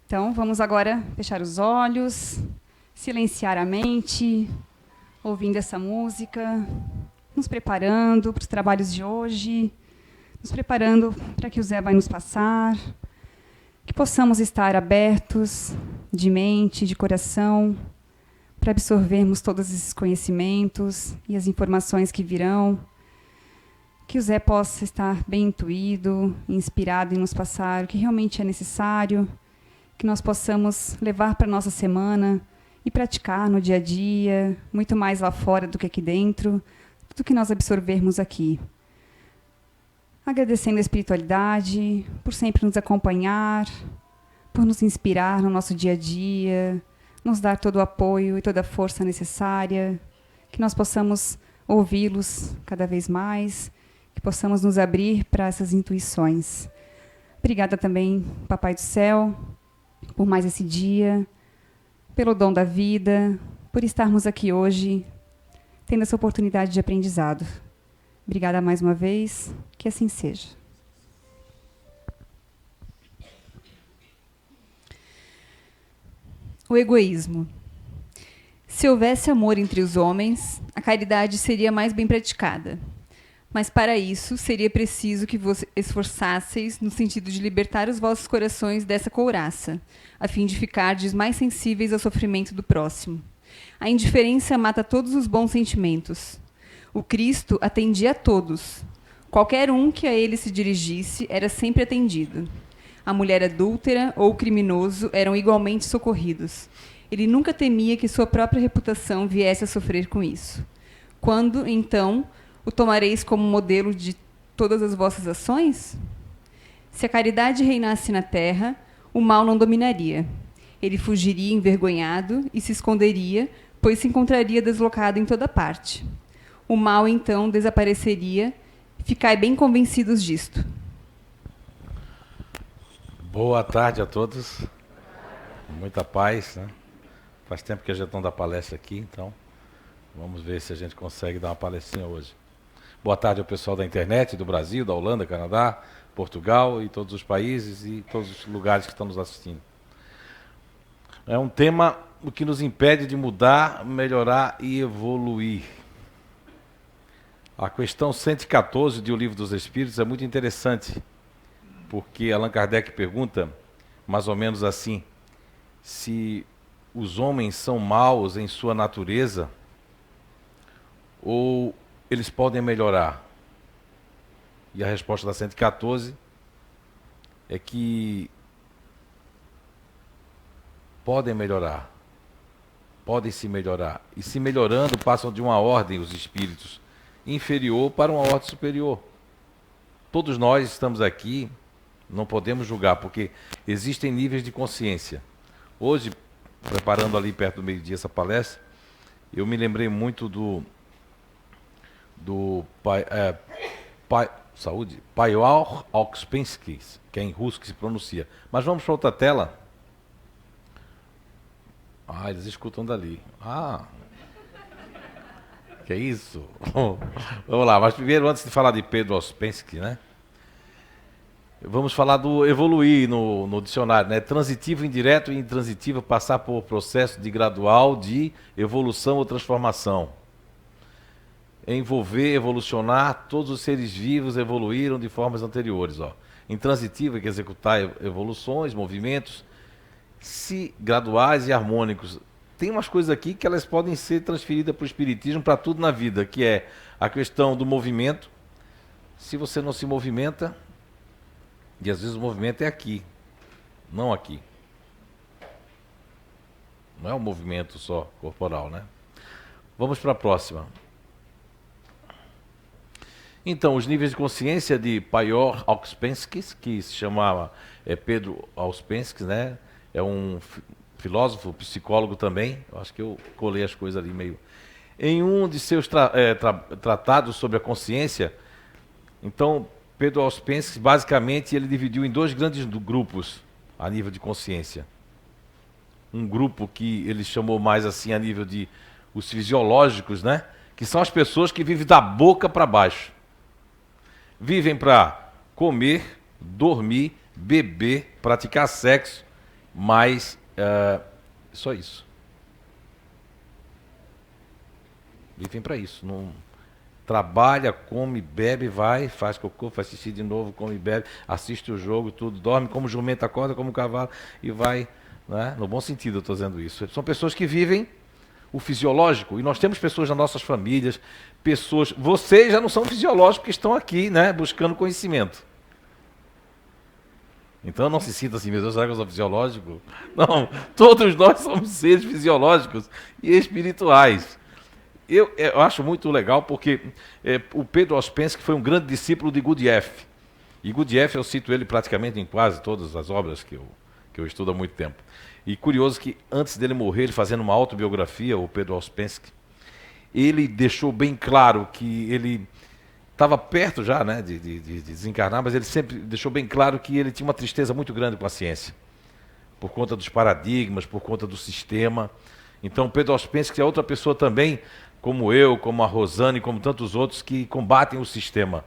Então, vamos agora fechar os olhos, silenciar a mente, ouvindo essa música, nos preparando para os trabalhos de hoje, nos preparando para que o Zé vai nos passar, que possamos estar abertos de mente, de coração, para absorvermos todos esses conhecimentos e as informações que virão, que o Zé possa estar bem intuído, inspirado em nos passar o que realmente é necessário, que nós possamos levar para a nossa semana e praticar no dia a dia, muito mais lá fora do que aqui dentro, tudo que nós absorvermos aqui. Agradecendo a espiritualidade por sempre nos acompanhar, por nos inspirar no nosso dia a dia, nos dar todo o apoio e toda a força necessária, que nós possamos ouvi-los cada vez mais, que possamos nos abrir para essas intuições. Obrigada também, Papai do Céu, por mais esse dia, pelo dom da vida, por estarmos aqui hoje, tendo essa oportunidade de aprendizado. Obrigada mais uma vez, que assim seja. O egoísmo. Se houvesse amor entre os homens, a caridade seria mais bem praticada. Mas para isso seria preciso que vos esforçasseis no sentido de libertar os vossos corações dessa couraça, a fim de ficardes mais sensíveis ao sofrimento do próximo. A indiferença mata todos os bons sentimentos. O Cristo atendia a todos. Qualquer um que a ele se dirigisse era sempre atendido. A mulher adúltera ou o criminoso eram igualmente socorridos. Ele nunca temia que sua própria reputação viesse a sofrer com isso. Quando, então, o tomareis como modelo de todas as vossas ações? Se a caridade reinasse na terra, o mal não dominaria. Ele fugiria envergonhado e se esconderia, pois se encontraria deslocado em toda parte. O mal, então, desapareceria. Ficai bem convencidos disto. Boa tarde a todos. Muita paz, né? Faz tempo que a gente não dá palestra aqui, então vamos ver se a gente consegue dar uma palestrinha hoje. Boa tarde ao pessoal da internet, do Brasil, da Holanda, Canadá, Portugal e todos os países e todos os lugares que estão nos assistindo. É um tema o que nos impede de mudar, melhorar e evoluir. A questão 114 de O Livro dos Espíritos é muito interessante, porque Allan Kardec pergunta, mais ou menos assim, se os homens são maus em sua natureza ou eles podem melhorar. E a resposta da 114 é que podem melhorar, podem se melhorar. E se melhorando, passam de uma ordem, os espíritos, inferior para uma ordem superior. Todos nós estamos aqui, não podemos julgar, porque existem níveis de consciência. Hoje, preparando ali perto do meio-dia essa palestra, eu me lembrei muito do Paior Oxpenskis, que é em russo que se pronuncia. Mas vamos para outra tela. Ah, eles escutam dali. Ah, que é isso? Vamos lá, mas primeiro, antes de falar de Pedro Ouspensky, né? Vamos falar do evoluir no dicionário, né? Transitivo, indireto e intransitivo, passar por processo de gradual de evolução ou transformação. Envolver, evolucionar, todos os seres vivos evoluíram de formas anteriores. Ó. Intransitivo é que executar evoluções, movimentos, se graduais e harmônicos. Tem umas coisas aqui que elas podem ser transferidas para o espiritismo, para tudo na vida, que é a questão do movimento. Se você não se movimenta, e às vezes o movimento é aqui, não aqui. Não é um movimento só corporal, né? Vamos para a próxima. Então, os níveis de consciência de Paior Ouspensky, que se chamava Pedro Ouspensky, né? É um filósofo, psicólogo também. Eu acho que eu colei as coisas ali meio. Em um de seus tratados sobre a consciência, então, Pedro Ouspensky, basicamente, ele dividiu em dois grandes grupos a nível de consciência. Um grupo que ele chamou mais assim a nível de os fisiológicos, né? Que são as pessoas que vivem da boca para baixo. Vivem para comer, dormir, beber, praticar sexo, Mas, só isso. Vivem para isso. Não trabalha, come, bebe, vai, faz cocô, faz xixi de novo, come, bebe, assiste o jogo, tudo, dorme como jumento, acorda como cavalo e vai, né? No bom sentido eu estou dizendo isso. São pessoas que vivem o fisiológico, e nós temos pessoas nas nossas famílias, pessoas, vocês já não são fisiológicos porque estão aqui, né, buscando conhecimento. Então não se sinta assim, meu Deus, será que eu sou fisiológico? Não, todos nós somos seres fisiológicos e espirituais. Eu acho muito legal porque o Pedro Ouspensky foi um grande discípulo de Gurdjieff. E Gurdjieff eu cito ele praticamente em quase todas as obras que eu estudo há muito tempo. E curioso que antes dele morrer, ele fazendo uma autobiografia, o Pedro Ouspensky, ele deixou bem claro que ele estava perto já, né, de desencarnar, mas ele sempre deixou bem claro que ele tinha uma tristeza muito grande com a ciência, por conta dos paradigmas, por conta do sistema. Então Pedro Ouspensky é outra pessoa também, como eu, como a Rosane, como tantos outros, que combatem o sistema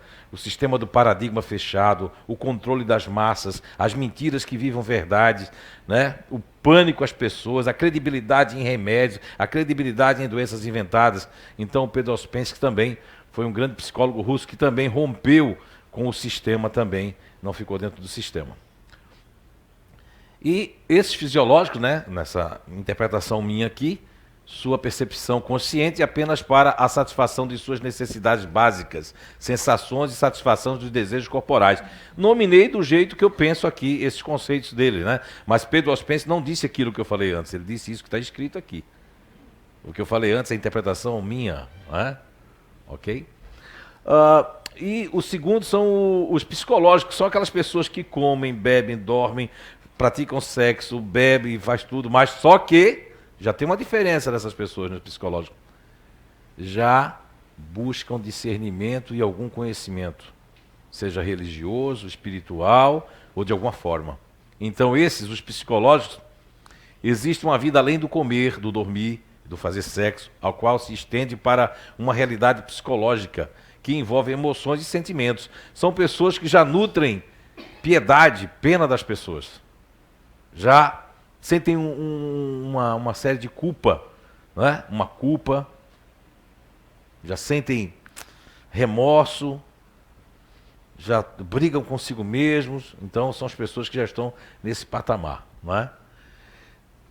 do paradigma fechado, o controle das massas, as mentiras que vivam verdades, né? O pânico às pessoas, a credibilidade em remédios, a credibilidade em doenças inventadas. Então, Pedro Ouspensky também foi um grande psicólogo russo que também rompeu com o sistema também, não ficou dentro do sistema. E esses fisiológicos, né, nessa interpretação minha aqui, sua percepção consciente apenas para a satisfação de suas necessidades básicas, sensações e satisfação dos desejos corporais. Nominei do jeito que eu penso aqui esses conceitos dele, né? Mas Pedro Ouspensky não disse aquilo que eu falei antes, ele disse isso que está escrito aqui. O que eu falei antes é a interpretação minha, né? Ok? E o segundo são os psicológicos, são aquelas pessoas que comem, bebem, dormem, praticam sexo, bebem, faz tudo, mas só que já tem uma diferença dessas pessoas no psicológico. Já buscam discernimento e algum conhecimento, seja religioso, espiritual ou de alguma forma. Então esses, os psicológicos, existe uma vida além do comer, do dormir, do fazer sexo, ao qual se estende para uma realidade psicológica que envolve emoções e sentimentos. São pessoas que já nutrem piedade, pena das pessoas. Já sentem uma série de culpa, né? Uma culpa, já sentem remorso, já brigam consigo mesmos, então são as pessoas que já estão nesse patamar, não é?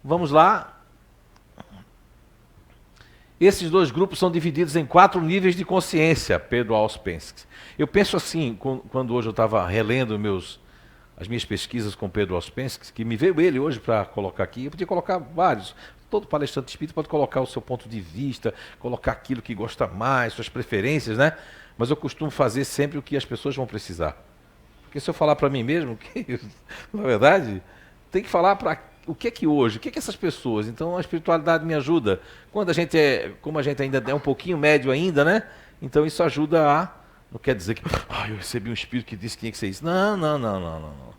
Vamos lá. Esses dois grupos são divididos em 4 níveis de consciência, Pedro Ouspensky. Eu penso assim, quando hoje eu estava relendo as minhas pesquisas com Pedro Ouspensky, que me veio ele hoje para colocar aqui, eu podia colocar vários. Todo palestrante espírita pode colocar o seu ponto de vista, colocar aquilo que gosta mais, suas preferências, né? Mas eu costumo fazer sempre o que as pessoas vão precisar. Porque se eu falar para mim mesmo, na verdade, tem que falar para o que hoje, o que essas pessoas. Então a espiritualidade me ajuda. Quando como a gente ainda é um pouquinho médio ainda, né? Então isso ajuda a... Não quer dizer que eu recebi um espírito que disse que tinha que ser isso. Não.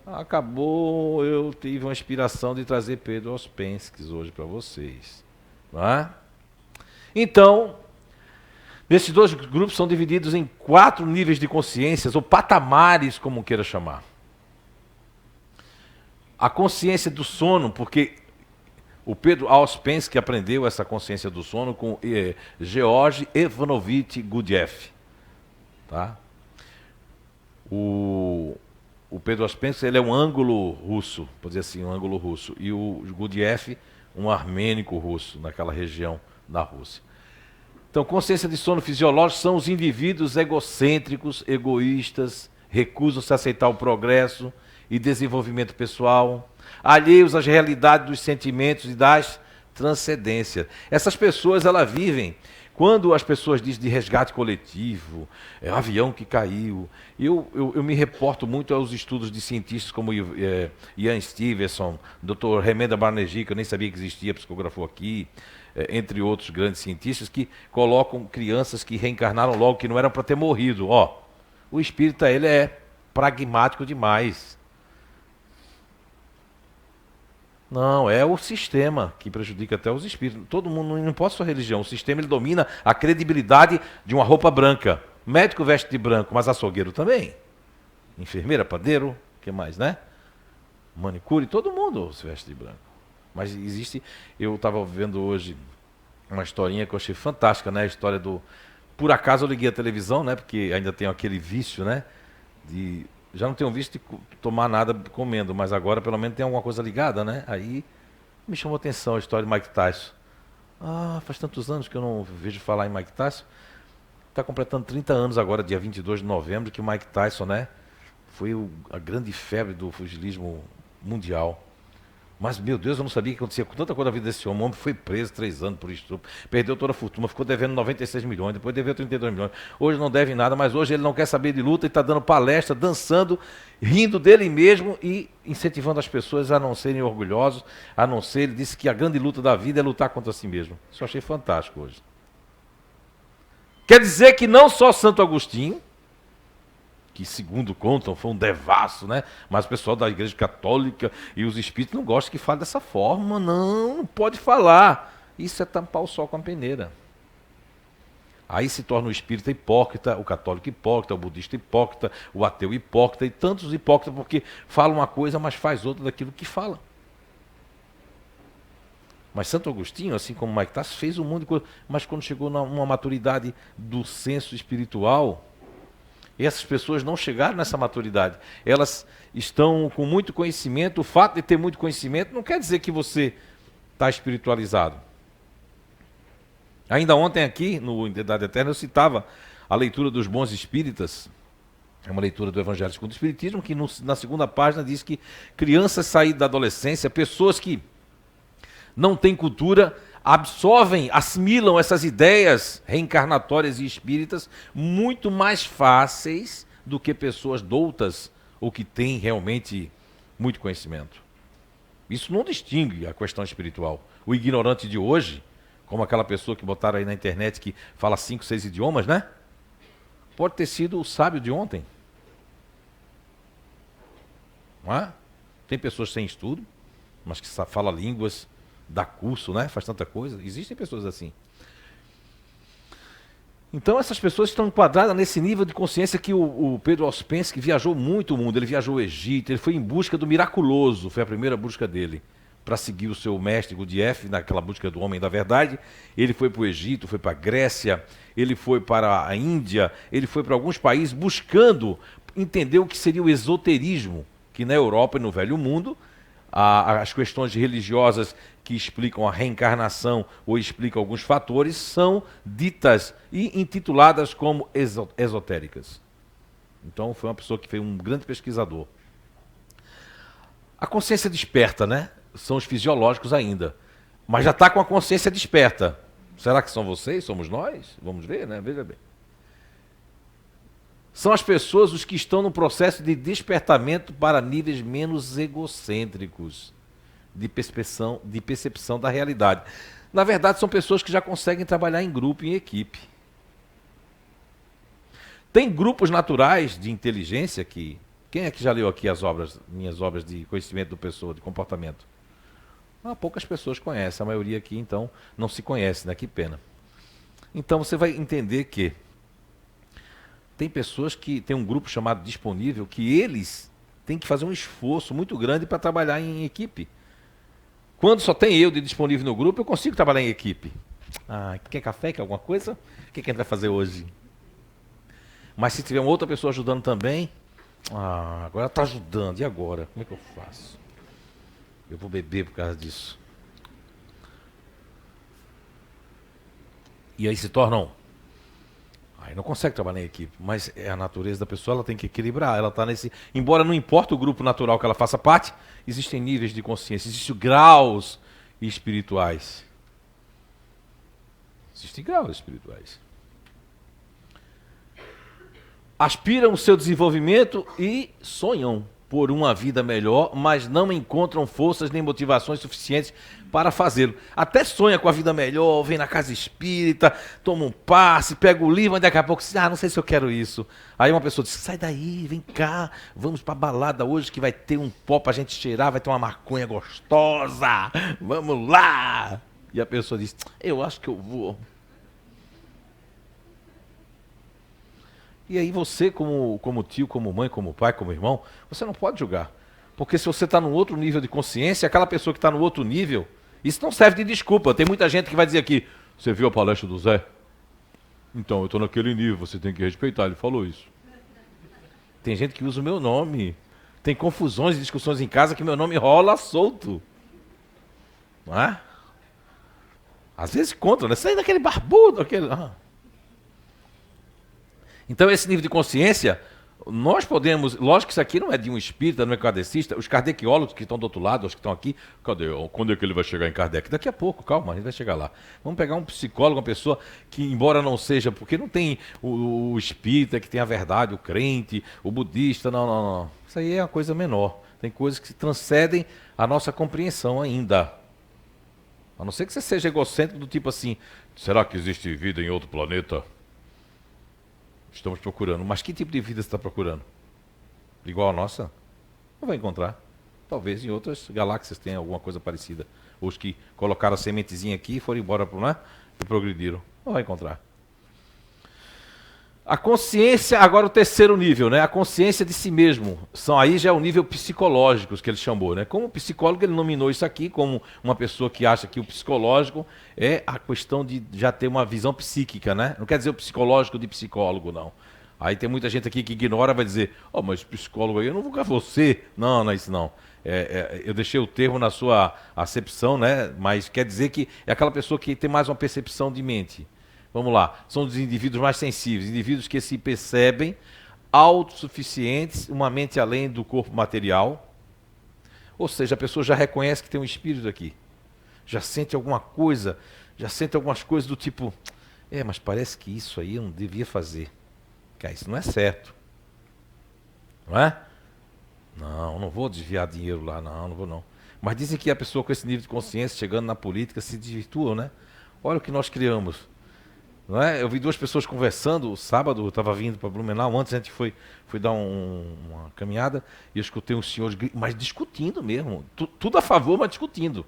Acabou, eu tive uma inspiração de trazer Pedro Ouspensky hoje para vocês. Não é? Então, esses dois grupos são divididos em 4 níveis de consciências, ou patamares, como queira chamar. A consciência do sono, porque o Pedro Ouspensky aprendeu essa consciência do sono com George Ivanovich Gurdjieff. Tá? O Pedro Ouspensky, ele é um ângulo-russo, pode dizer assim, um ângulo-russo, e o Gurdjieff, um armênico-russo, naquela região da Rússia. Então, consciência de sono fisiológico são os indivíduos egocêntricos, egoístas, recusam-se a aceitar o progresso e desenvolvimento pessoal, alheios às realidades dos sentimentos e das transcendências. Essas pessoas, elas vivem... Quando as pessoas dizem de resgate coletivo, é um avião que caiu, eu me reporto muito aos estudos de cientistas como Ian Stevenson, Dr. Remenda Banerjee, que eu nem sabia que existia, psicografou aqui, entre outros grandes cientistas, que colocam crianças que reencarnaram logo, que não eram para ter morrido. O espírita, ele é pragmático demais. Não, é o sistema que prejudica até os espíritos. Todo mundo, não importa a sua religião, o sistema ele domina a credibilidade de uma roupa branca. Médico veste de branco, mas açougueiro também. Enfermeira, padeiro, o que mais, né? manicure, todo mundo se veste de branco. Mas existe, eu estava vendo hoje uma historinha que eu achei fantástica, né? A história do... Por acaso eu liguei a televisão, né? Porque ainda tenho aquele vício, né? Já não tenho visto de tomar nada comendo, mas agora pelo menos tem alguma coisa ligada, né? Aí me chamou a atenção a história de Mike Tyson. Ah, faz tantos anos que eu não vejo falar em Mike Tyson. Está completando 30 anos agora, dia 22 de novembro, que o Mike Tyson, né? Foi a grande febre do pugilismo mundial. Mas, meu Deus, eu não sabia que acontecia com tanta coisa na vida desse homem. O homem foi preso 3 anos por estupro, perdeu toda a fortuna, ficou devendo 96 milhões, depois deveu 32 milhões. Hoje não deve nada, mas hoje ele não quer saber de luta e está dando palestra, dançando, rindo dele mesmo e incentivando as pessoas a não serem orgulhosos, a não ser, ele disse que a grande luta da vida é lutar contra si mesmo. Isso eu achei fantástico hoje. Quer dizer que não só Santo Agostinho, que segundo contam foi um devasso, né? Mas o pessoal da Igreja Católica e os espíritos não gostam que fale dessa forma. Não pode falar. Isso é tampar o sol com a peneira. Aí se torna o espírita hipócrita, o católico hipócrita, o budista hipócrita, o ateu hipócrita e tantos hipócritas porque falam uma coisa, mas faz outra daquilo que fala. Mas Santo Agostinho, assim como Mike Tyson, fez um monte de coisa, mas quando chegou numa maturidade do senso espiritual, essas pessoas não chegaram nessa maturidade. Elas estão com muito conhecimento. O fato de ter muito conhecimento não quer dizer que você está espiritualizado. Ainda ontem aqui, no Identidade Eterna, eu citava a leitura dos Bons Espíritas. É uma leitura do Evangelho segundo o Espiritismo, que na segunda página diz que crianças saídas da adolescência, pessoas que não têm cultura, absorvem, assimilam essas ideias reencarnatórias e espíritas muito mais fáceis do que pessoas doutas ou que têm realmente muito conhecimento. Isso não distingue a questão espiritual. O ignorante de hoje, como aquela pessoa que botaram aí na internet que fala 5, 6 idiomas, né? Pode ter sido o sábio de ontem. Não é? Tem pessoas sem estudo, mas que falam línguas, dá curso, né? Faz tanta coisa. Existem pessoas assim. Então essas pessoas estão enquadradas nesse nível de consciência que o Pedro Ouspensky viajou muito o mundo. Ele viajou o Egito, ele foi em busca do miraculoso. Foi a primeira busca dele. Para seguir o seu mestre Gurdjieff, naquela busca do homem da verdade. Ele foi para o Egito, foi para a Grécia, ele foi para a Índia, ele foi para alguns países buscando entender o que seria o esoterismo, que na Europa e no Velho Mundo, as questões religiosas que explicam a reencarnação ou explicam alguns fatores são ditas e intituladas como esotéricas. Então foi uma pessoa que foi um grande pesquisador. A consciência desperta, né? São os fisiológicos ainda. Mas já está com a consciência desperta. Será que são vocês? Somos nós? Vamos ver, né? Veja bem. São as pessoas os que estão no processo de despertamento para níveis menos egocêntricos de percepção da realidade. Na verdade, são pessoas que já conseguem trabalhar em grupo, em equipe. Tem grupos naturais de inteligência que... Quem é que já leu aqui minhas obras de conhecimento do pessoa, de comportamento? Poucas pessoas conhecem, a maioria aqui, então, não se conhece, né? Que pena. Então, você vai entender que tem pessoas que tem um grupo chamado disponível, que eles têm que fazer um esforço muito grande para trabalhar em equipe. Quando só tem eu de disponível no grupo, eu consigo trabalhar em equipe. Quer café, quer alguma coisa? O que a gente vai fazer hoje? Mas se tiver uma outra pessoa ajudando também, agora está ajudando, e agora? Como é que eu faço? Eu vou beber por causa disso. E aí se tornam... Aí não consegue trabalhar em equipe, mas é a natureza da pessoa, ela tem que equilibrar, ela está nesse... Embora não importa o grupo natural que ela faça parte, existem níveis de consciência, existem graus espirituais. Existem graus espirituais. Aspiram o seu desenvolvimento e sonham por uma vida melhor, mas não encontram forças nem motivações suficientes para fazê-lo. Até sonha com a vida melhor, vem na casa espírita, toma um passe, pega o livro, mas daqui a pouco diz, não sei se eu quero isso. Aí uma pessoa diz, sai daí, vem cá, vamos para a balada hoje que vai ter um pó para a gente cheirar, vai ter uma maconha gostosa, vamos lá. E a pessoa diz, eu acho que eu vou. E aí você, como tio, como mãe, como pai, como irmão, você não pode julgar. Porque se você está num outro nível de consciência, aquela pessoa que está no outro nível, isso não serve de desculpa. Tem muita gente que vai dizer aqui, você viu a palestra do Zé? Então, eu estou naquele nível, você tem que respeitar, ele falou isso. Tem gente que usa o meu nome. Tem confusões e discussões em casa que meu nome rola solto. Não é? Às vezes contra, né? Sai daquele barbudo, aquele... Então, esse nível de consciência, nós podemos... Lógico que isso aqui não é de um espírita, não é kardecista. Os kardeciólogos que estão do outro lado, os que estão aqui... Cadê? Quando é que ele vai chegar em Kardec? Daqui a pouco, calma, a gente vai chegar lá. Vamos pegar um psicólogo, uma pessoa que, embora não seja... Porque não tem o espírita que tem a verdade, o crente, o budista, não. Isso aí é uma coisa menor. Tem coisas que transcendem a nossa compreensão ainda. A não ser que você seja egocêntrico do tipo assim, será que existe vida em outro planeta? Estamos procurando. Mas que tipo de vida você está procurando? Igual a nossa? Não vai encontrar. Talvez em outras galáxias tenha alguma coisa parecida. Os que colocaram a sementezinha aqui e foram embora para lá e progrediram. Não vai encontrar. A consciência, agora o terceiro nível, né? A consciência de si mesmo. Aí já é o nível psicológico que ele chamou, né? Como psicólogo, ele nominou isso aqui como uma pessoa que acha que o psicológico é a questão de já ter uma visão psíquica, né? Não quer dizer o psicológico de psicólogo, não. Aí tem muita gente aqui que ignora, vai dizer, mas psicólogo aí, eu não vou com você. Não é isso não. Eu deixei o termo na sua acepção, né? Mas quer dizer que é aquela pessoa que tem mais uma percepção de mente. Vamos lá, são os indivíduos mais sensíveis, indivíduos que se percebem autossuficientes, uma mente além do corpo material. Ou seja, a pessoa já reconhece que tem um espírito aqui. Já sente alguma coisa, já sente algumas coisas do tipo, mas parece que isso aí eu não devia fazer. Cara, isso não é certo. Não é? Não vou desviar dinheiro lá, não vou não. Mas dizem que a pessoa com esse nível de consciência, chegando na política, se desvirtua, né? Olha o que nós criamos. Não é? Eu vi duas pessoas conversando, sábado eu estava vindo para Blumenau, antes a gente foi dar uma caminhada, e eu escutei uns senhores, mas discutindo mesmo, tudo a favor, mas discutindo.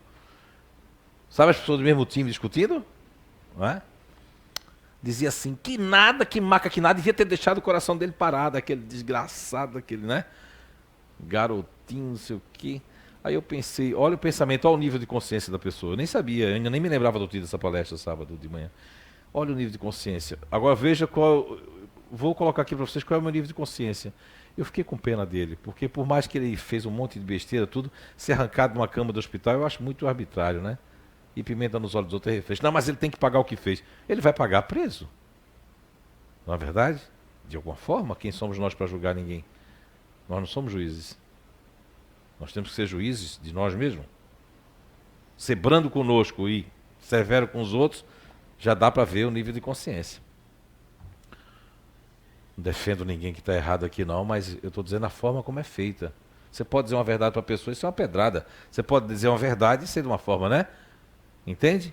Sabe as pessoas do mesmo time discutindo? Não é? Dizia assim, que nada, que maca, que nada, devia ter deixado o coração dele parado, aquele desgraçado, aquele, né? Garotinho, não sei o quê. Aí eu pensei, olha o pensamento, olha o nível de consciência da pessoa. Eu nem sabia, eu ainda nem me lembrava do título dessa palestra sábado de manhã. Olha o nível de consciência. Agora veja qual... Vou colocar aqui para vocês qual é o meu nível de consciência. Eu fiquei com pena dele, porque por mais que ele fez um monte de besteira, tudo, ser arrancado de uma cama do hospital, eu acho muito arbitrário, né? E pimenta nos olhos dos outros, ele fez. Não, mas ele tem que pagar o que fez. Ele vai pagar preso. Não é verdade? De alguma forma, quem somos nós para julgar ninguém? Nós não somos juízes. Nós temos que ser juízes de nós mesmos. Ser brando conosco e severo com os outros, já dá para ver o nível de consciência. Não defendo ninguém que está errado aqui não, mas eu estou dizendo a forma como é feita. Você pode dizer uma verdade para a pessoa e ser uma pedrada. Você pode dizer uma verdade e ser de uma forma, né? Entende?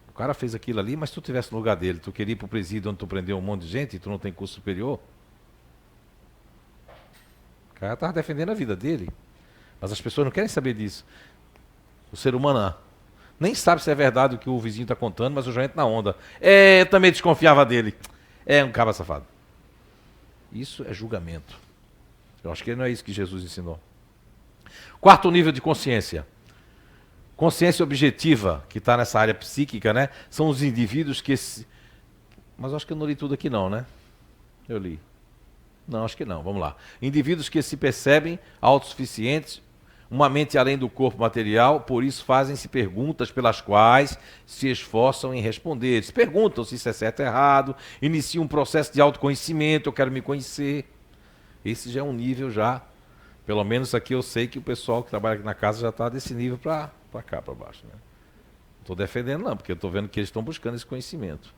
O cara fez aquilo ali, mas se tu estivesse no lugar dele, tu queria ir para o presídio onde tu prendeu um monte de gente e tu não tem curso superior? O cara estava defendendo a vida dele. Mas as pessoas não querem saber disso. O ser humano nem sabe se é verdade o que o vizinho está contando, mas eu já entro na onda. Eu também desconfiava dele. É um cabra safado. Isso é julgamento. Eu acho que não é isso que Jesus ensinou. Quarto nível de consciência. Consciência objetiva, que está nessa área psíquica, né? São os indivíduos que... Mas eu acho que eu não li tudo aqui não, né? Eu li. Não, acho que não. Vamos lá. Indivíduos que se percebem autossuficientes, uma mente além do corpo material, por isso fazem-se perguntas pelas quais se esforçam em responder. Se perguntam se isso é certo ou errado, iniciam um processo de autoconhecimento, eu quero me conhecer. Esse já é um nível já, pelo menos aqui eu sei que o pessoal que trabalha aqui na casa já está desse nível para cá, para baixo. Né? Não estou defendendo não, porque eu estou vendo que eles estão buscando esse conhecimento.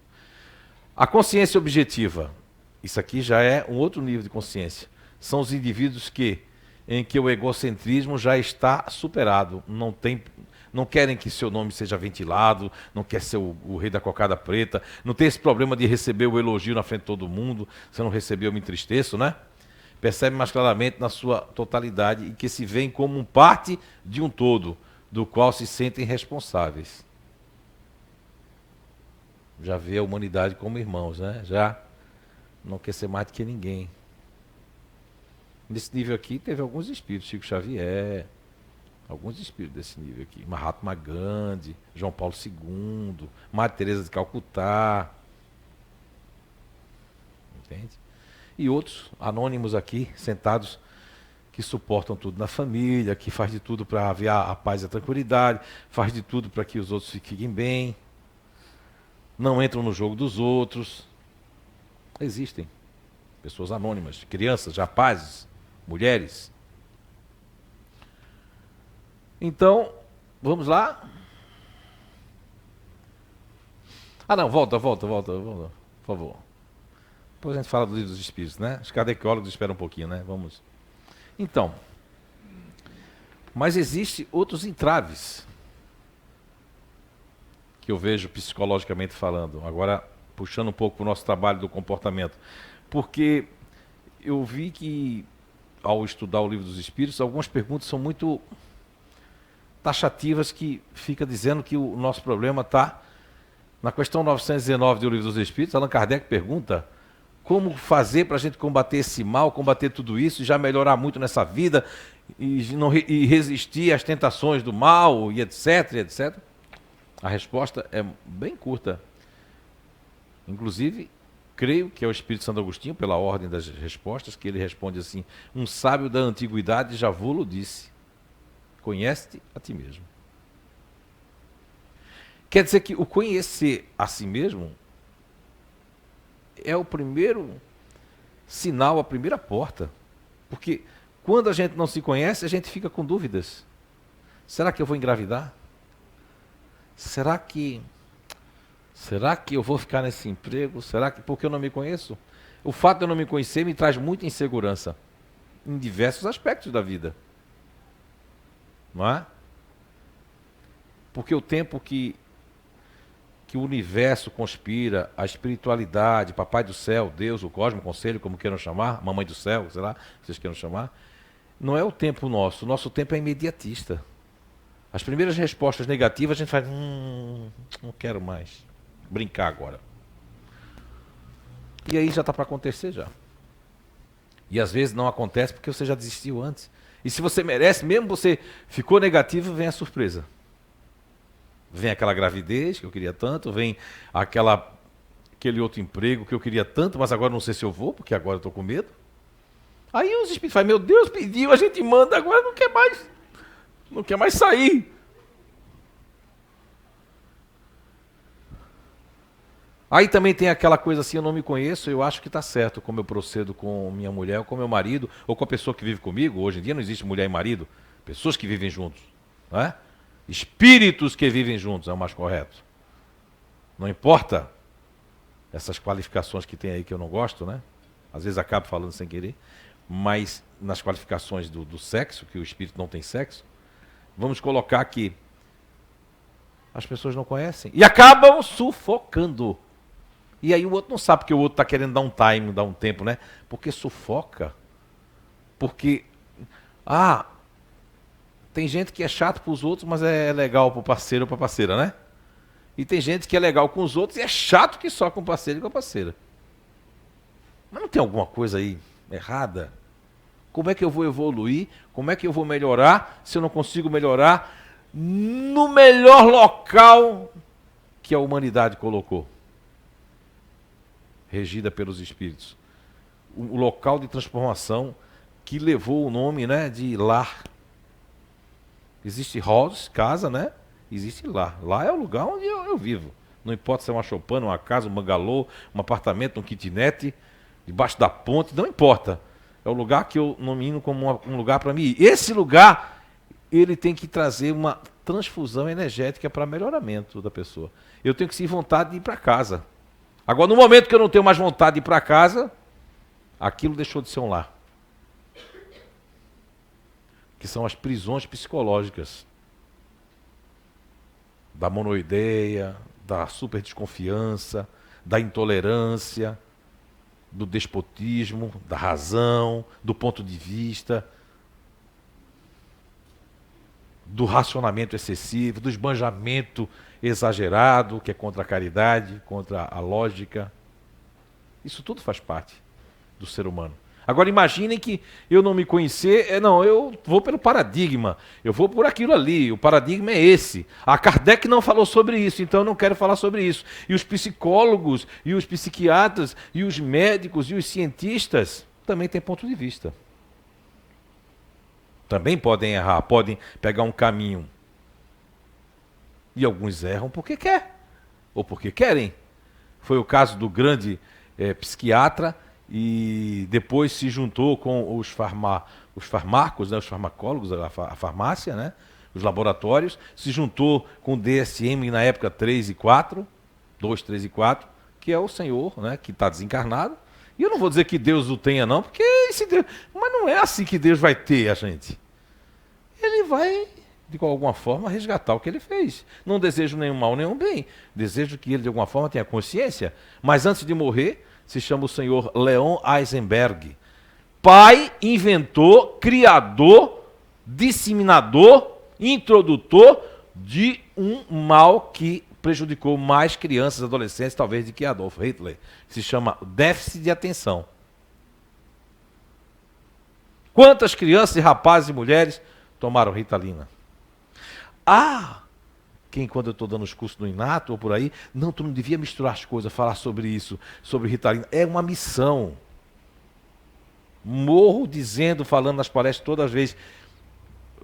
A consciência objetiva, isso aqui já é um outro nível de consciência. São os indivíduos em que o egocentrismo já está superado. Não querem que seu nome seja ventilado, não quer ser o rei da cocada preta, não tem esse problema de receber o elogio na frente de todo mundo. Se eu não receber, eu me entristeço, né? Percebe mais claramente na sua totalidade e que se veem como parte de um todo, do qual se sentem responsáveis. Já vê a humanidade como irmãos, né? Já não quer ser mais do que ninguém. Nesse nível aqui teve alguns espíritos, Chico Xavier, alguns espíritos desse nível aqui. Mahatma Gandhi, João Paulo II, Madre Teresa de Calcutá. Entende? E outros anônimos aqui, sentados, que suportam tudo na família, que faz de tudo para haver a paz e a tranquilidade, faz de tudo para que os outros fiquem bem, não entram no jogo dos outros. Existem pessoas anônimas, crianças, rapazes, mulheres. Então, vamos lá. Ah não, volta, por favor. Depois a gente fala do livro dos espíritos, né? Os kardecólogos esperam um pouquinho, né? Vamos. Então, mas existem outros entraves que eu vejo psicologicamente falando. Agora, puxando um pouco para o nosso trabalho do comportamento. Porque eu vi que, ao estudar o livro dos espíritos, algumas perguntas são muito taxativas, que fica dizendo que o nosso problema está na questão 919 do livro dos espíritos. Allan Kardec pergunta: como fazer para a gente combater esse mal, combater tudo isso, e já melhorar muito nessa vida, e resistir às tentações do mal, e etc, etc? A resposta é bem curta. Inclusive, creio que é o Espírito Santo Agostinho, pela ordem das respostas, que ele responde assim: um sábio da antiguidade já vô-lo disse, conhece-te a ti mesmo. Quer dizer que o conhecer a si mesmo é o primeiro sinal, a primeira porta. Porque quando a gente não se conhece, a gente fica com dúvidas. Será que eu vou engravidar? Será que eu vou ficar nesse emprego? Será que, porque eu não me conheço? O fato de eu não me conhecer me traz muita insegurança em diversos aspectos da vida. Não é? Porque o tempo que o universo conspira, a espiritualidade, Papai do Céu, Deus, o Cosmo, o Conselho, como queiram chamar, Mamãe do Céu, sei lá, vocês queiram chamar, não é o tempo nosso. O nosso tempo é imediatista. As primeiras respostas negativas a gente faz, não quero mais brincar agora. E aí já está para acontecer já. E às vezes não acontece porque você já desistiu antes. E se você merece, mesmo você ficou negativo, vem a surpresa. Vem aquela gravidez que eu queria tanto, vem aquele outro emprego que eu queria tanto, mas agora não sei se eu vou, porque agora eu estou com medo. Aí os espíritos falam: meu Deus, pediu, a gente manda, agora não quer mais sair. Aí também tem aquela coisa assim: eu não me conheço, eu acho que está certo como eu procedo com minha mulher, ou com meu marido, ou com a pessoa que vive comigo. Hoje em dia não existe mulher e marido, pessoas que vivem juntos, não é? Espíritos que vivem juntos é o mais correto. Não importa essas qualificações que tem aí que eu não gosto, né? Às vezes acabo falando sem querer, mas nas qualificações do sexo, que o espírito não tem sexo, vamos colocar que as pessoas não conhecem e acabam sufocando. E aí o outro não sabe, porque o outro está querendo dar um time, dar um tempo, né? Porque sufoca. Porque, tem gente que é chato para os outros, mas é legal para o parceiro ou para a parceira, né? E tem gente que é legal com os outros e é chato que só com o parceiro e com a parceira. Mas não tem alguma coisa aí errada? Como é que eu vou evoluir? Como é que eu vou melhorar se eu não consigo melhorar no melhor local que a humanidade colocou? Regida pelos espíritos. O local de transformação que levou o nome, né, de lar. Existe house, casa, né? Existe lar. Lá é o lugar onde eu vivo. Não importa se é uma choupana, uma casa, um bangalô, um apartamento, um kitnet, debaixo da ponte, não importa. É o lugar que eu nomino como um lugar para mim. Esse lugar, ele tem que trazer uma transfusão energética para melhoramento da pessoa. Eu tenho que sentir vontade de ir para casa. Agora, no momento que eu não tenho mais vontade de ir para casa, aquilo deixou de ser um lar. Que são as prisões psicológicas. Da monoideia, da super desconfiança, da intolerância, do despotismo, da razão, do ponto de vista, do racionamento excessivo, do esbanjamento exagerado, que é contra a caridade, contra a lógica. Isso tudo faz parte do ser humano. Agora imaginem que eu não me conhecer, não, eu vou pelo paradigma, eu vou por aquilo ali, o paradigma é esse. A Kardec não falou sobre isso, então eu não quero falar sobre isso. E os psicólogos, e os psiquiatras, e os médicos, e os cientistas também têm ponto de vista. Também podem errar, podem pegar um caminho. E alguns erram porque quer, ou porque querem. Foi o caso do grande psiquiatra, e depois se juntou com os farmacos, né, os farmacólogos, a farmácia, né, os laboratórios, se juntou com o DSM na época 3 e 4, 2, 3 e 4, que é o senhor, né, que está desencarnado. E eu não vou dizer que Deus o tenha não, porque esse Deus, mas não é assim que Deus vai ter a gente. Ele vai, de alguma forma, resgatar o que ele fez. Não desejo nenhum mal, nenhum bem. Desejo que ele, de alguma forma, tenha consciência. Mas antes de morrer, se chama o senhor Leon Heisenberg. Pai, inventor, criador, disseminador, introdutor de um mal que prejudicou mais crianças e adolescentes, talvez, do que Adolf Hitler. Se chama déficit de atenção. Quantas crianças, rapazes e mulheres tomaram Ritalina? Quem, quando eu estou dando os cursos no Inato ou por aí, não, tu não devia misturar as coisas, falar sobre isso, sobre Ritalina. É uma missão. Morro dizendo, falando nas palestras todas as vezes.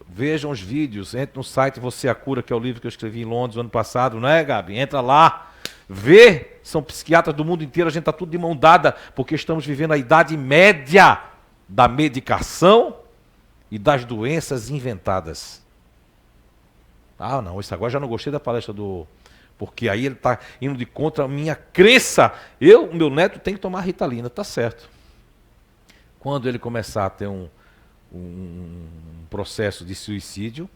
Vejam os vídeos, entre no site Você é a Cura, que é o livro que eu escrevi em Londres no ano passado, não é, Gabi? Entra lá, vê, são psiquiatras do mundo inteiro, a gente está tudo de mão dada, porque estamos vivendo a idade média da medicação e das doenças inventadas. Não, isso agora já não gostei da palestra porque aí ele está indo de contra a minha crença. Meu neto tem que tomar Ritalina, tá certo. Quando ele começar a ter um processo de suicídio,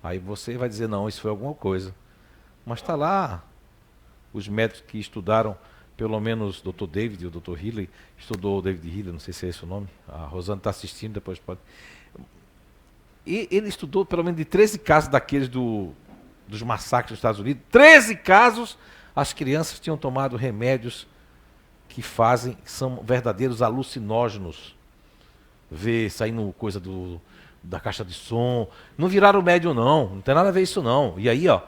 aí você vai dizer, não, isso foi alguma coisa. Mas está lá, os médicos que estudaram, pelo menos o Dr. David e o Dr. Healy, estudou o David Healy, não sei se é esse o nome, a Rosana está assistindo, depois pode... E ele estudou pelo menos de 13 casos daqueles dos massacres dos Estados Unidos. 13 casos, as crianças tinham tomado remédios que são verdadeiros alucinógenos. Ver saindo coisa da caixa de som. Não viraram médium não tem nada a ver isso não. E aí, ó.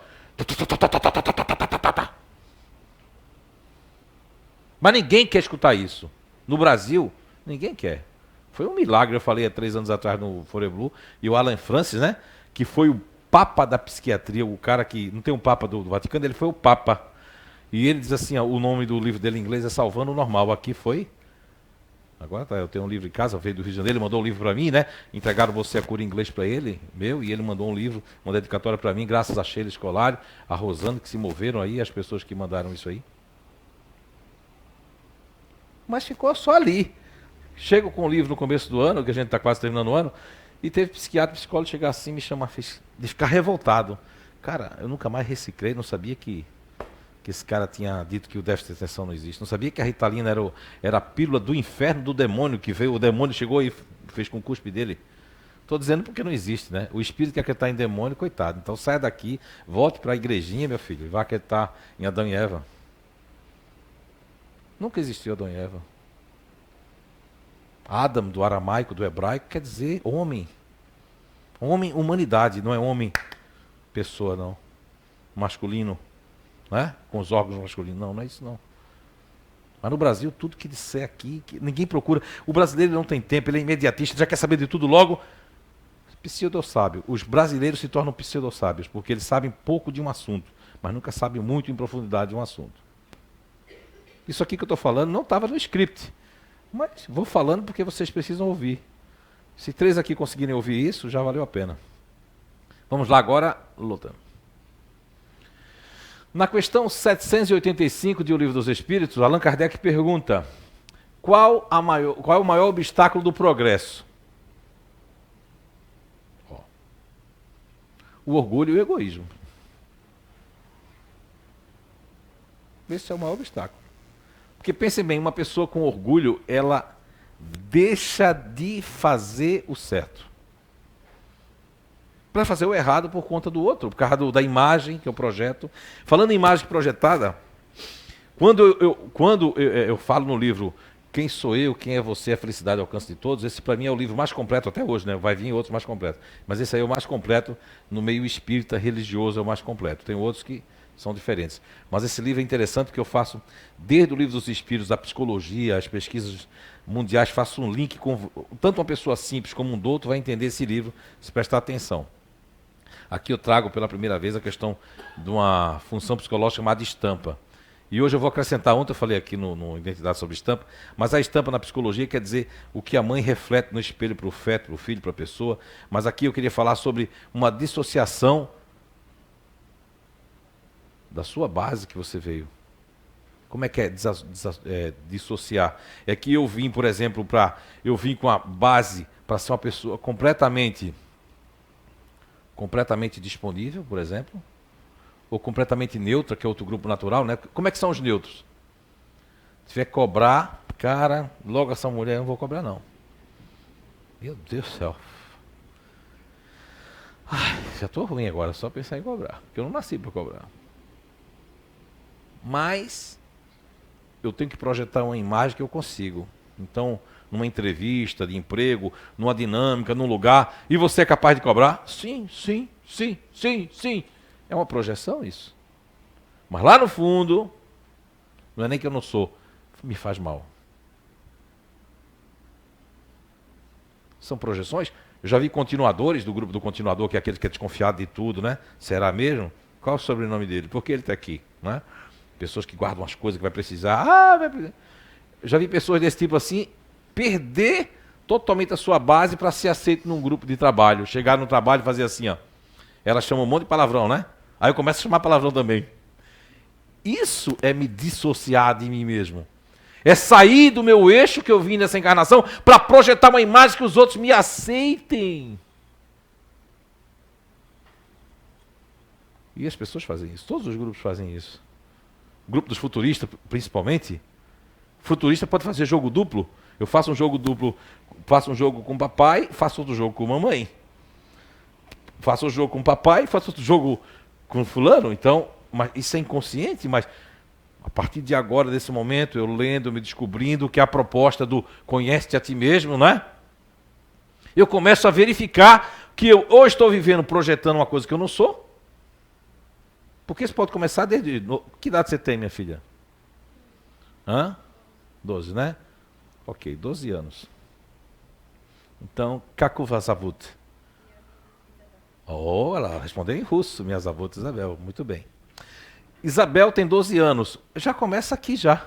Mas ninguém quer escutar isso. No Brasil, ninguém quer. Foi um milagre, eu falei há 3 anos atrás no Foreblu, e o Alan Francis, né, que foi o papa da psiquiatria, o cara que, não tem um papa do Vaticano, ele foi o papa. E ele diz assim, o nome do livro dele em inglês é Salvando o Normal. Aqui foi, agora eu tenho um livro em casa, veio do Rio de Janeiro, ele mandou um livro para mim, né, entregaram Você a Cura em inglês para ele, e ele mandou um livro, uma dedicatória para mim, graças a Sheila Escolari, a Rosana, que se moveram aí, as pessoas que mandaram isso aí. Mas ficou só ali. Chego com o livro no começo do ano, que a gente está quase terminando o ano, e teve psiquiatra, psicólogo chegar assim e me chamar, de ficar revoltado. Cara, eu nunca mais reciclei, não sabia que esse cara tinha dito que o déficit de atenção não existe. Não sabia que a Ritalina era a pílula do inferno do demônio, que veio, o demônio chegou e fez com o cuspe dele. Estou dizendo porque não existe, né? O espírito que acreditar em demônio, coitado. Então saia daqui, volte para a igrejinha, meu filho, e vá acreditar em Adão e Eva. Nunca existiu Adão e Eva. Adam, do aramaico, do hebraico, quer dizer homem. Homem, humanidade, não é homem, pessoa, não. Masculino, né? Com os órgãos masculinos. Não é isso, não. Mas no Brasil, tudo que disser aqui, ninguém procura. O brasileiro não tem tempo, ele é imediatista, já quer saber de tudo logo. Pseudo-sábio. Os brasileiros se tornam pseudo-sábios, porque eles sabem pouco de um assunto, mas nunca sabem muito em profundidade de um assunto. Isso aqui que eu estou falando não estava no script. Mas vou falando porque vocês precisam ouvir. Se 3 aqui conseguirem ouvir isso, já valeu a pena. Vamos lá agora, lutando. Na questão 785 de O Livro dos Espíritos, Allan Kardec pergunta: qual é o maior obstáculo do progresso? O orgulho e o egoísmo. Esse é o maior obstáculo. Porque pensem bem, uma pessoa com orgulho, ela deixa de fazer o certo para fazer o errado por conta do outro, por causa da imagem que eu projeto. Falando em imagem projetada, quando eu falo no livro Quem sou eu, quem é você, a felicidade ao alcance de todos. Esse para mim é o livro mais completo até hoje, né? Vai vir outros mais completos. Mas esse aí é o mais completo no meio espírita, religioso, é o mais completo. Tem outros que são diferentes. Mas esse livro é interessante porque eu faço, desde o livro dos espíritos, a psicologia, as pesquisas mundiais, faço um link com... Tanto uma pessoa simples como um douto vai entender esse livro, se prestar atenção. Aqui eu trago pela primeira vez a questão de uma função psicológica chamada estampa. E hoje eu vou acrescentar, ontem eu falei aqui no Identidade sobre Estampa, mas a estampa na psicologia quer dizer o que a mãe reflete no espelho para o feto, para o filho, para a pessoa. Mas aqui eu queria falar sobre uma dissociação da sua base que você veio. Como é que é dissociar? É que eu vim, por exemplo, eu vim com a base para ser uma pessoa completamente disponível, por exemplo, ou completamente neutra, que é outro grupo natural, né? Como é que são os neutros? Se tiver que cobrar, cara, logo essa mulher, eu não vou cobrar não. Meu Deus do céu. Ai, já estou ruim agora, só pensar em cobrar, porque eu não nasci para cobrar. Mas eu tenho que projetar uma imagem que eu consigo. Então, numa entrevista de emprego, numa dinâmica, num lugar, e você é capaz de cobrar? Sim, sim, sim, sim, sim. É uma projeção isso. Mas lá no fundo, não é nem que eu não sou, me faz mal. São projeções. Eu já vi continuadores do grupo do continuador, que é aquele que é desconfiado de tudo, né? Será mesmo? Qual é o sobrenome dele? Por que ele está aqui? Né? Pessoas que guardam as coisas que vai precisar. Eu já vi pessoas desse tipo assim, perder totalmente a sua base para ser aceito num grupo de trabalho. Chegar no trabalho e fazer assim, ó. Ela chama um monte de palavrão, né? Aí eu começo a chamar palavrão também. Isso é me dissociar de mim mesmo. É sair do meu eixo que eu vim nessa encarnação para projetar uma imagem que os outros me aceitem. E as pessoas fazem isso. Todos os grupos fazem isso. O grupo dos futuristas, principalmente. Futurista pode fazer jogo duplo. Eu faço um jogo duplo, faço um jogo com o papai, faço outro jogo com a mamãe. Faço um jogo com o papai, faço outro jogo com fulano. Então, mas isso é inconsciente, mas a partir de agora, desse momento, eu lendo, me descobrindo que é a proposta do conhece-te a ti mesmo, não é? Eu começo a verificar que eu ou estou vivendo, projetando uma coisa que eu não sou. Porque isso pode começar desde... Que idade você tem, minha filha? 12, né? Ok, 12 anos. Então, Kakuva Zavut. Oh, ela respondeu em russo, minha Zavut Isabel. Muito bem. Isabel tem 12 anos. Já começa aqui já.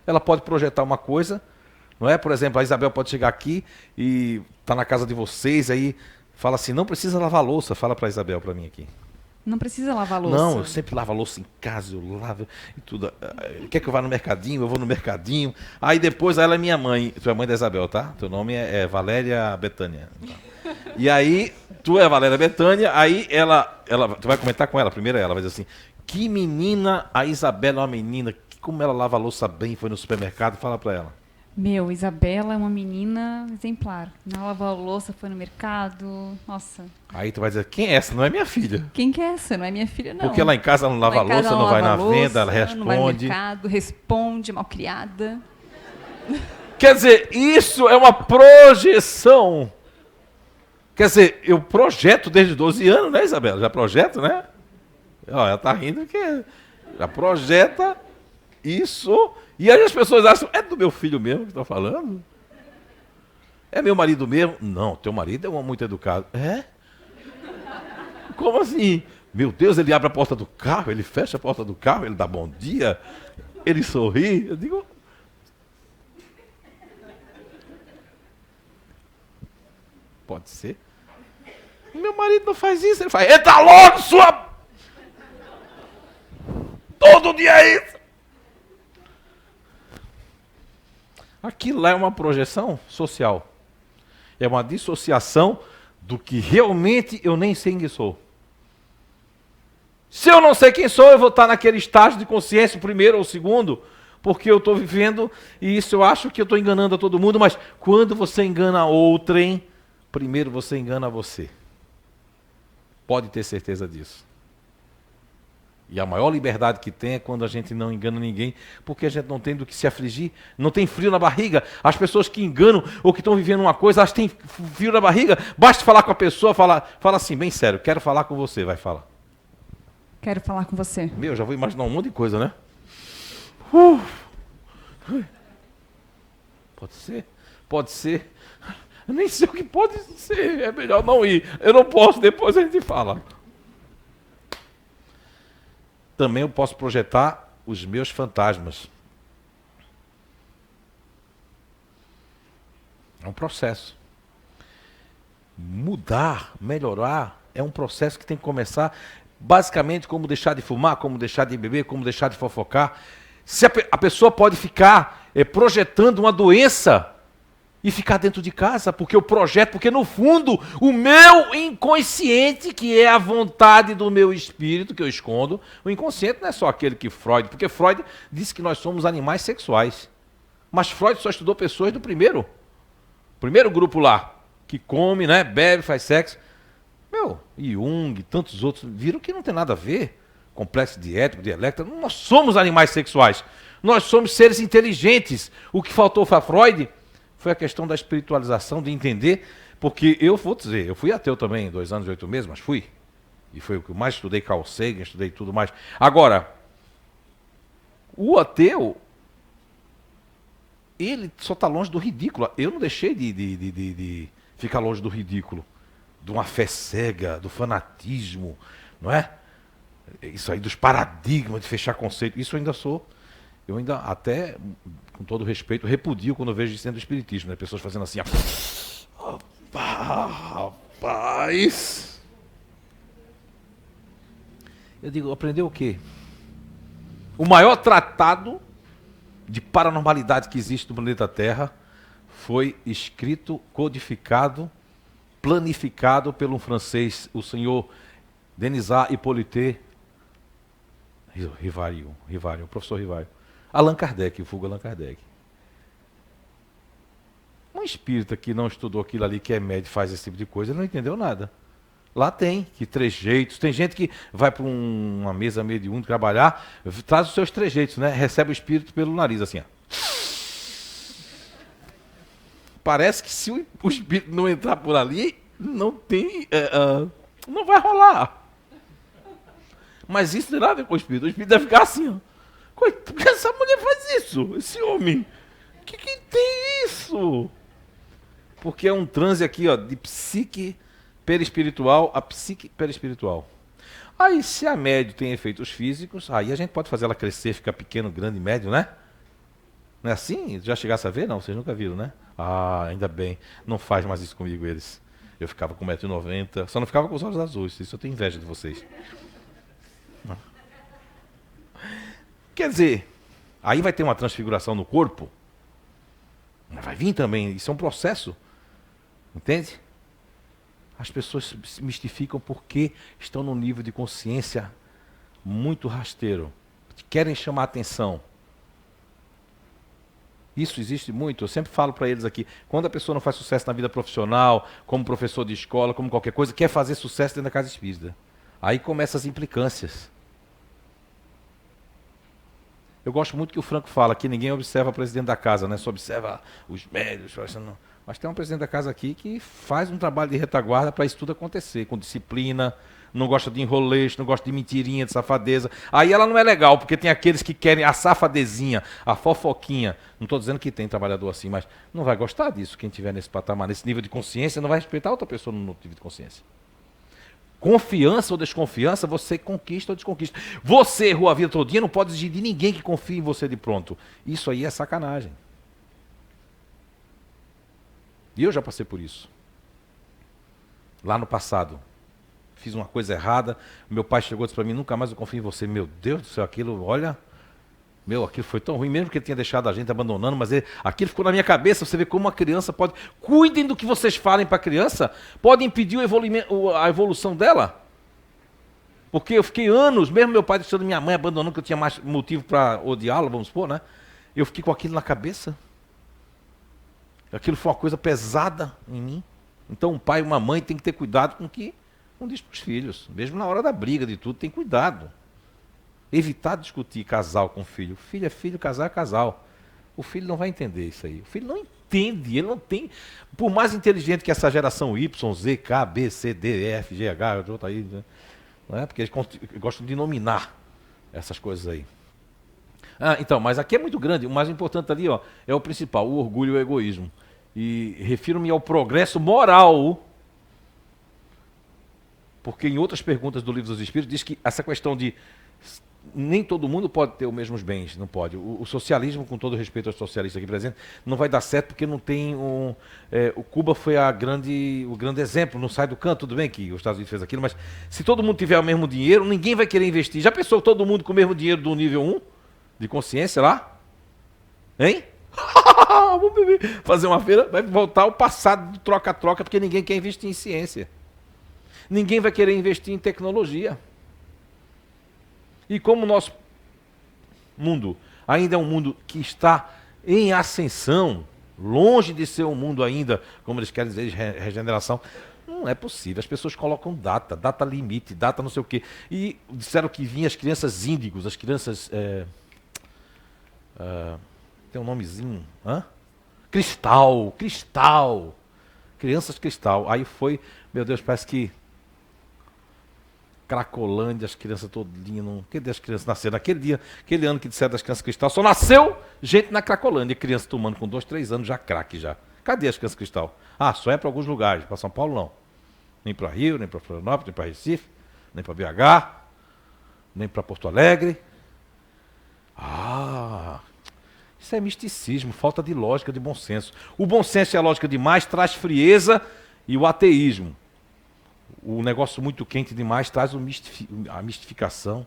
Ela pode projetar uma coisa, não é? Por exemplo, a Isabel pode chegar aqui e tá na casa de vocês, aí fala assim, não precisa lavar a louça. Fala para Isabel, para mim aqui. Não precisa lavar louça. Não, eu sempre lavo a louça em casa, eu lavo e tudo. Quer que eu vá no mercadinho? Eu vou no mercadinho. Aí depois ela é minha mãe. Tu é mãe da Isabel, tá? Teu nome é Valéria Betânia. E aí, tu é a Valéria Betânia, aí tu vai comentar com ela, primeiro ela vai dizer assim, que menina, a Isabela é uma menina, como ela lava a louça bem, foi no supermercado, fala pra ela. Meu, Isabela é uma menina exemplar. Ela lavou a louça, foi no mercado. Nossa. Aí tu vai dizer, quem é essa? Não é minha filha. Quem que é essa? Não é minha filha, não. Porque lá em casa ela não lava a louça, não vai na venda, ela responde. Não vai no mercado, responde, malcriada. Quer dizer, isso é uma projeção. Quer dizer, eu projeto desde 12 anos, né, Isabela? Já projeto, né? Ó, ela tá rindo que já projeta isso. E aí as pessoas acham, é do meu filho mesmo que está falando? É meu marido mesmo? Não, teu marido é um homem muito educado. É? Como assim? Meu Deus, ele abre a porta do carro, ele fecha a porta do carro, ele dá bom dia, ele sorri. Eu digo... Pode ser. Meu marido não faz isso, ele faz, entra logo, sua... Todo dia é isso. Aquilo lá é uma projeção social. É uma dissociação do que realmente eu nem sei quem sou. Se eu não sei quem sou, eu vou estar naquele estágio de consciência, o primeiro ou o segundo, porque eu estou vivendo, e isso eu acho que eu estou enganando a todo mundo, mas quando você engana outrem, primeiro você engana você. Pode ter certeza disso. E a maior liberdade que tem é quando a gente não engana ninguém, porque a gente não tem do que se afligir, não tem frio na barriga. As pessoas que enganam ou que estão vivendo uma coisa, elas têm frio na barriga. Basta falar com a pessoa, fala assim, bem sério, quero falar com você, vai falar. Quero falar com você. Meu, já vou imaginar um monte de coisa, né? Pode ser. Eu nem sei o que pode ser, é melhor não ir. Eu não posso, depois a gente fala. Também eu posso projetar os meus fantasmas. É um processo. Mudar, melhorar, é um processo que tem que começar basicamente como deixar de fumar, como deixar de beber, como deixar de fofocar. Se a pessoa pode ficar projetando uma doença e ficar dentro de casa, porque porque no fundo o meu inconsciente, que é a vontade do meu espírito, que eu escondo, o inconsciente não é só aquele que Freud, porque Freud disse que nós somos animais sexuais. Mas Freud só estudou pessoas do primeiro grupo lá, que come, né, bebe, faz sexo. Jung e tantos outros viram que não tem nada a ver. Complexo de Édipo, de Electra, nós somos animais sexuais. Nós somos seres inteligentes. O que faltou para Freud foi a questão da espiritualização, de entender, porque eu vou dizer, eu fui ateu também, 2 anos e 8 meses, mas fui. E foi o que eu mais estudei, Carl Sagan, estudei tudo mais. Agora, o ateu, ele só está longe do ridículo. Eu não deixei de ficar longe do ridículo, de uma fé cega, do fanatismo, não é? Isso aí dos paradigmas de fechar conceito, isso eu ainda sou. Eu ainda até, com todo respeito, repudio quando eu vejo isso dentro do espiritismo, né? Pessoas fazendo assim, rapaz. Eu digo, aprendeu o quê? O maior tratado de paranormalidade que existe no planeta Terra foi escrito, codificado, planificado pelo francês, o senhor Denisard Hippolyte Rivario, o professor Rivario. Allan Kardec, o vulgo Allan Kardec. Um espírita que não estudou aquilo ali, que é médio, faz esse tipo de coisa, ele não entendeu nada. Lá tem que trejeitos. Tem gente que vai para uma mesa mediúnica trabalhar, traz os seus trejeitos, né? Recebe o espírito pelo nariz, assim, ó. Parece que se o espírito não entrar por ali, não tem, não vai rolar. Mas isso não tem nada a ver com o espírito. O espírito deve ficar assim, ó. Por que essa mulher faz isso? Esse homem? O que tem isso? Porque é um transe aqui, ó, de psique perispiritual a psique perispiritual. Aí, se a médio tem efeitos físicos, aí a gente pode fazer ela crescer, ficar pequeno, grande, médio, né? Não é assim? Já chegasse a ver? Não, vocês nunca viram, né? Ah, ainda bem. Não faz mais isso comigo, eles. Eu ficava com 1,90 m, só não ficava com os olhos azuis. Isso eu tenho inveja de vocês. Quer dizer, aí vai ter uma transfiguração no corpo. Vai vir também, isso é um processo. Entende? As pessoas se mistificam porque estão num nível de consciência muito rasteiro. Querem chamar atenção. Isso existe muito. Eu sempre falo para eles aqui, quando a pessoa não faz sucesso na vida profissional, como professor de escola, como qualquer coisa, quer fazer sucesso dentro da casa espírita. Aí começam as implicâncias. Eu gosto muito que o Franco fala que ninguém observa o presidente da casa, né? Só observa os médios. Mas tem um presidente da casa aqui que faz um trabalho de retaguarda para isso tudo acontecer, com disciplina, não gosta de enroleixo, não gosta de mentirinha, de safadeza. Aí ela não é legal, porque tem aqueles que querem a safadezinha, a fofoquinha. Não estou dizendo que tem trabalhador assim, mas não vai gostar disso. Quem tiver nesse patamar, nesse nível de consciência, não vai respeitar outra pessoa no nível de consciência. Confiança ou desconfiança, você conquista ou desconquista. Você errou a vida todinha, não pode exigir de ninguém que confie em você de pronto. Isso aí é sacanagem. E eu já passei por isso. Lá no passado. Fiz uma coisa errada, meu pai chegou e disse para mim, nunca mais eu confio em você. Meu Deus do céu, aquilo, olha... aquilo foi tão ruim, mesmo que ele tinha deixado a gente abandonando, mas aquilo ficou na minha cabeça. Você vê como uma criança pode... Cuidem do que vocês falem para a criança, pode impedir a evolução dela. Porque eu fiquei anos, mesmo meu pai deixando minha mãe abandonando, que eu tinha mais motivo para odiá-la, vamos supor, né? Eu fiquei com aquilo na cabeça. Aquilo foi uma coisa pesada em mim. Então um pai e uma mãe tem que ter cuidado com o que não diz para os filhos. Mesmo na hora da briga de tudo, tem cuidado. Evitar discutir casal com filho. Filho é filho, casal é casal. O filho não vai entender isso aí. O filho não entende, ele não tem... Por mais inteligente que essa geração Y, Z, K, B, C, D, E, F, G, H, outro aí, né? Não é? Porque eles gostam de nominar essas coisas aí. Então, mas aqui é muito grande. O mais importante ali, ó, é o principal, o orgulho e o egoísmo. E refiro-me ao progresso moral, porque em outras perguntas do Livro dos Espíritos diz que essa questão de nem todo mundo pode ter os mesmos bens, não pode. O socialismo, com todo respeito aos socialistas aqui presentes, não vai dar certo porque não tem o Cuba foi o grande exemplo, não sai do canto, tudo bem que os Estados Unidos fez aquilo, mas se todo mundo tiver o mesmo dinheiro, ninguém vai querer investir. Já pensou todo mundo com o mesmo dinheiro do nível 1 de consciência lá? Hein? Vamos fazer uma feira, vai voltar ao passado do troca-troca, porque ninguém quer investir em ciência. Ninguém vai querer investir em tecnologia. E como o nosso mundo ainda é um mundo que está em ascensão, longe de ser um mundo ainda, como eles querem dizer, de regeneração, não é possível. As pessoas colocam data limite, data não sei o quê. E disseram que vinham as crianças índigos, as crianças... tem um nomezinho. Cristal. Crianças cristal. Aí foi, meu Deus, parece que Cracolândia, as crianças todinhas. Cadê as crianças nasceram? Naquele dia, aquele ano que disseram das crianças cristal, só nasceu gente na Cracolândia. Criança tomando com 2, 3 anos já craque já. Cadê as crianças cristal? Só é para alguns lugares. Para São Paulo, não. Nem para Rio, nem para Florianópolis, nem para Recife, nem para BH, nem para Porto Alegre. Isso é misticismo, falta de lógica, de bom senso. O bom senso e a lógica demais traz frieza e o ateísmo. O negócio muito quente demais traz a mistificação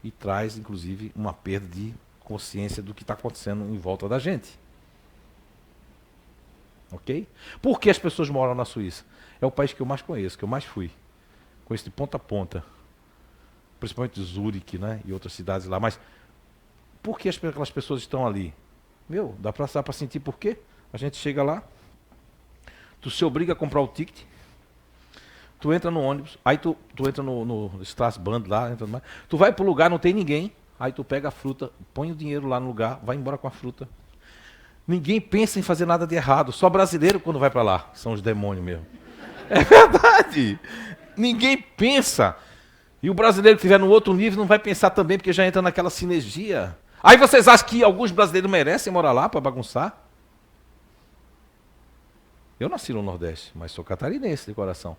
e traz, inclusive, uma perda de consciência do que está acontecendo em volta da gente. Ok? Por que as pessoas moram na Suíça? É o país que eu mais conheço, que eu mais fui. Conheço de ponta a ponta. Principalmente Zurique, né? E outras cidades lá. Mas por que aquelas pessoas estão ali? Dá para sentir por quê? A gente chega lá, tu se obriga a comprar o ticket, tu entra no ônibus, aí tu entra no Strassbahn lá, tu vai pro lugar, não tem ninguém, aí tu pega a fruta, põe o dinheiro lá no lugar, vai embora com a fruta. Ninguém pensa em fazer nada de errado, só brasileiro quando vai para lá, são os demônios mesmo. É verdade! Ninguém pensa. E o brasileiro que estiver no outro nível não vai pensar também, porque já entra naquela sinergia. Aí vocês acham que alguns brasileiros merecem morar lá para bagunçar? Eu nasci no Nordeste, mas sou catarinense de coração.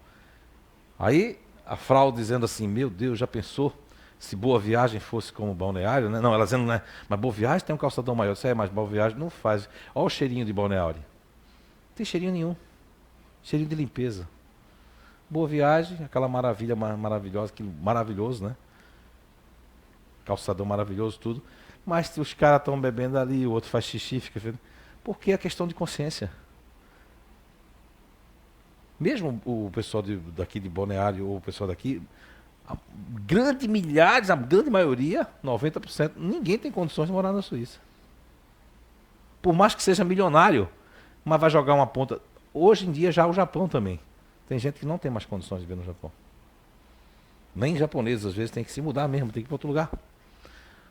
Aí a Frau dizendo assim, meu Deus, já pensou se Boa Viagem fosse como Balneário? Né? Não, ela dizendo, né? Mas Boa Viagem tem um calçadão maior. Isso mas Boa Viagem não faz. Olha o cheirinho de Balneário. Não tem cheirinho nenhum. Cheirinho de limpeza. Boa Viagem, aquela maravilha maravilhosa, maravilhoso, né? Calçadão maravilhoso, tudo. Mas os caras estão bebendo ali, o outro faz xixi, fica vendo. Por que a questão de consciência? Mesmo o pessoal daqui de Balneário, ou o pessoal daqui, a grande maioria, 90%, ninguém tem condições de morar na Suíça. Por mais que seja milionário, mas vai jogar uma ponta. Hoje em dia já o Japão também. Tem gente que não tem mais condições de viver no Japão. Nem japoneses, às vezes, tem que se mudar mesmo, tem que ir para outro lugar.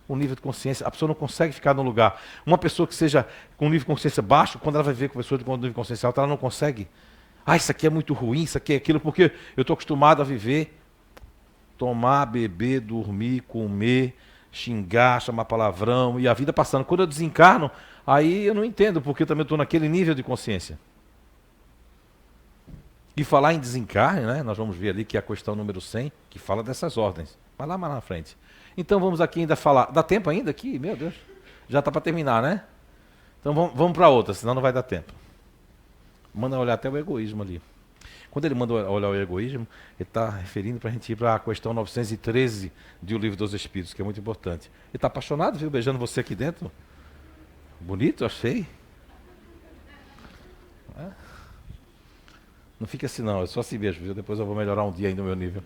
O nível de consciência, a pessoa não consegue ficar no lugar. Uma pessoa que seja com nível de consciência baixo, quando ela vai viver com pessoas com nível de consciência alta, ela não consegue. Isso aqui é muito ruim, isso aqui é aquilo, porque eu estou acostumado a viver, tomar, beber, dormir, comer, xingar, chamar palavrão, e a vida passando. Quando eu desencarno, aí eu não entendo, porque também estou naquele nível de consciência. E falar em desencarne, né? Nós vamos ver ali que é a questão número 100, que fala dessas ordens. Vai lá mais na frente. Então vamos aqui ainda falar. Dá tempo ainda aqui? Meu Deus. Já está para terminar, né? Então vamos para outra, senão não vai dar tempo. Manda olhar até o egoísmo ali. Quando ele manda olhar o egoísmo, ele está referindo para a gente ir para a questão 913 do Livro dos Espíritos, que é muito importante. Ele está apaixonado, viu? Beijando você aqui dentro. Bonito, achei. Não fica assim não, é só assim mesmo, viu? Depois eu vou melhorar um dia ainda o meu nível.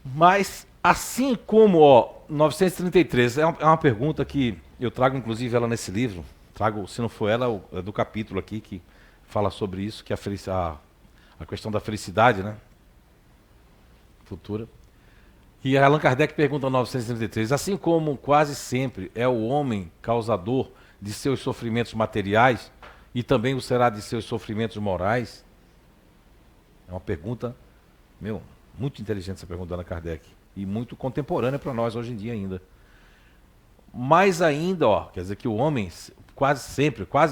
Mas, assim como 933, é uma pergunta que eu trago inclusive ela nesse livro, se não for ela, é do capítulo aqui que fala sobre isso, que é a questão da felicidade, né? Futura. E Allan Kardec pergunta 933, assim como quase sempre é o homem causador de seus sofrimentos materiais e também o será de seus sofrimentos morais? É uma pergunta, muito inteligente essa pergunta da Allan Kardec e muito contemporânea para nós hoje em dia ainda. Mais ainda, quer dizer que o homem, quase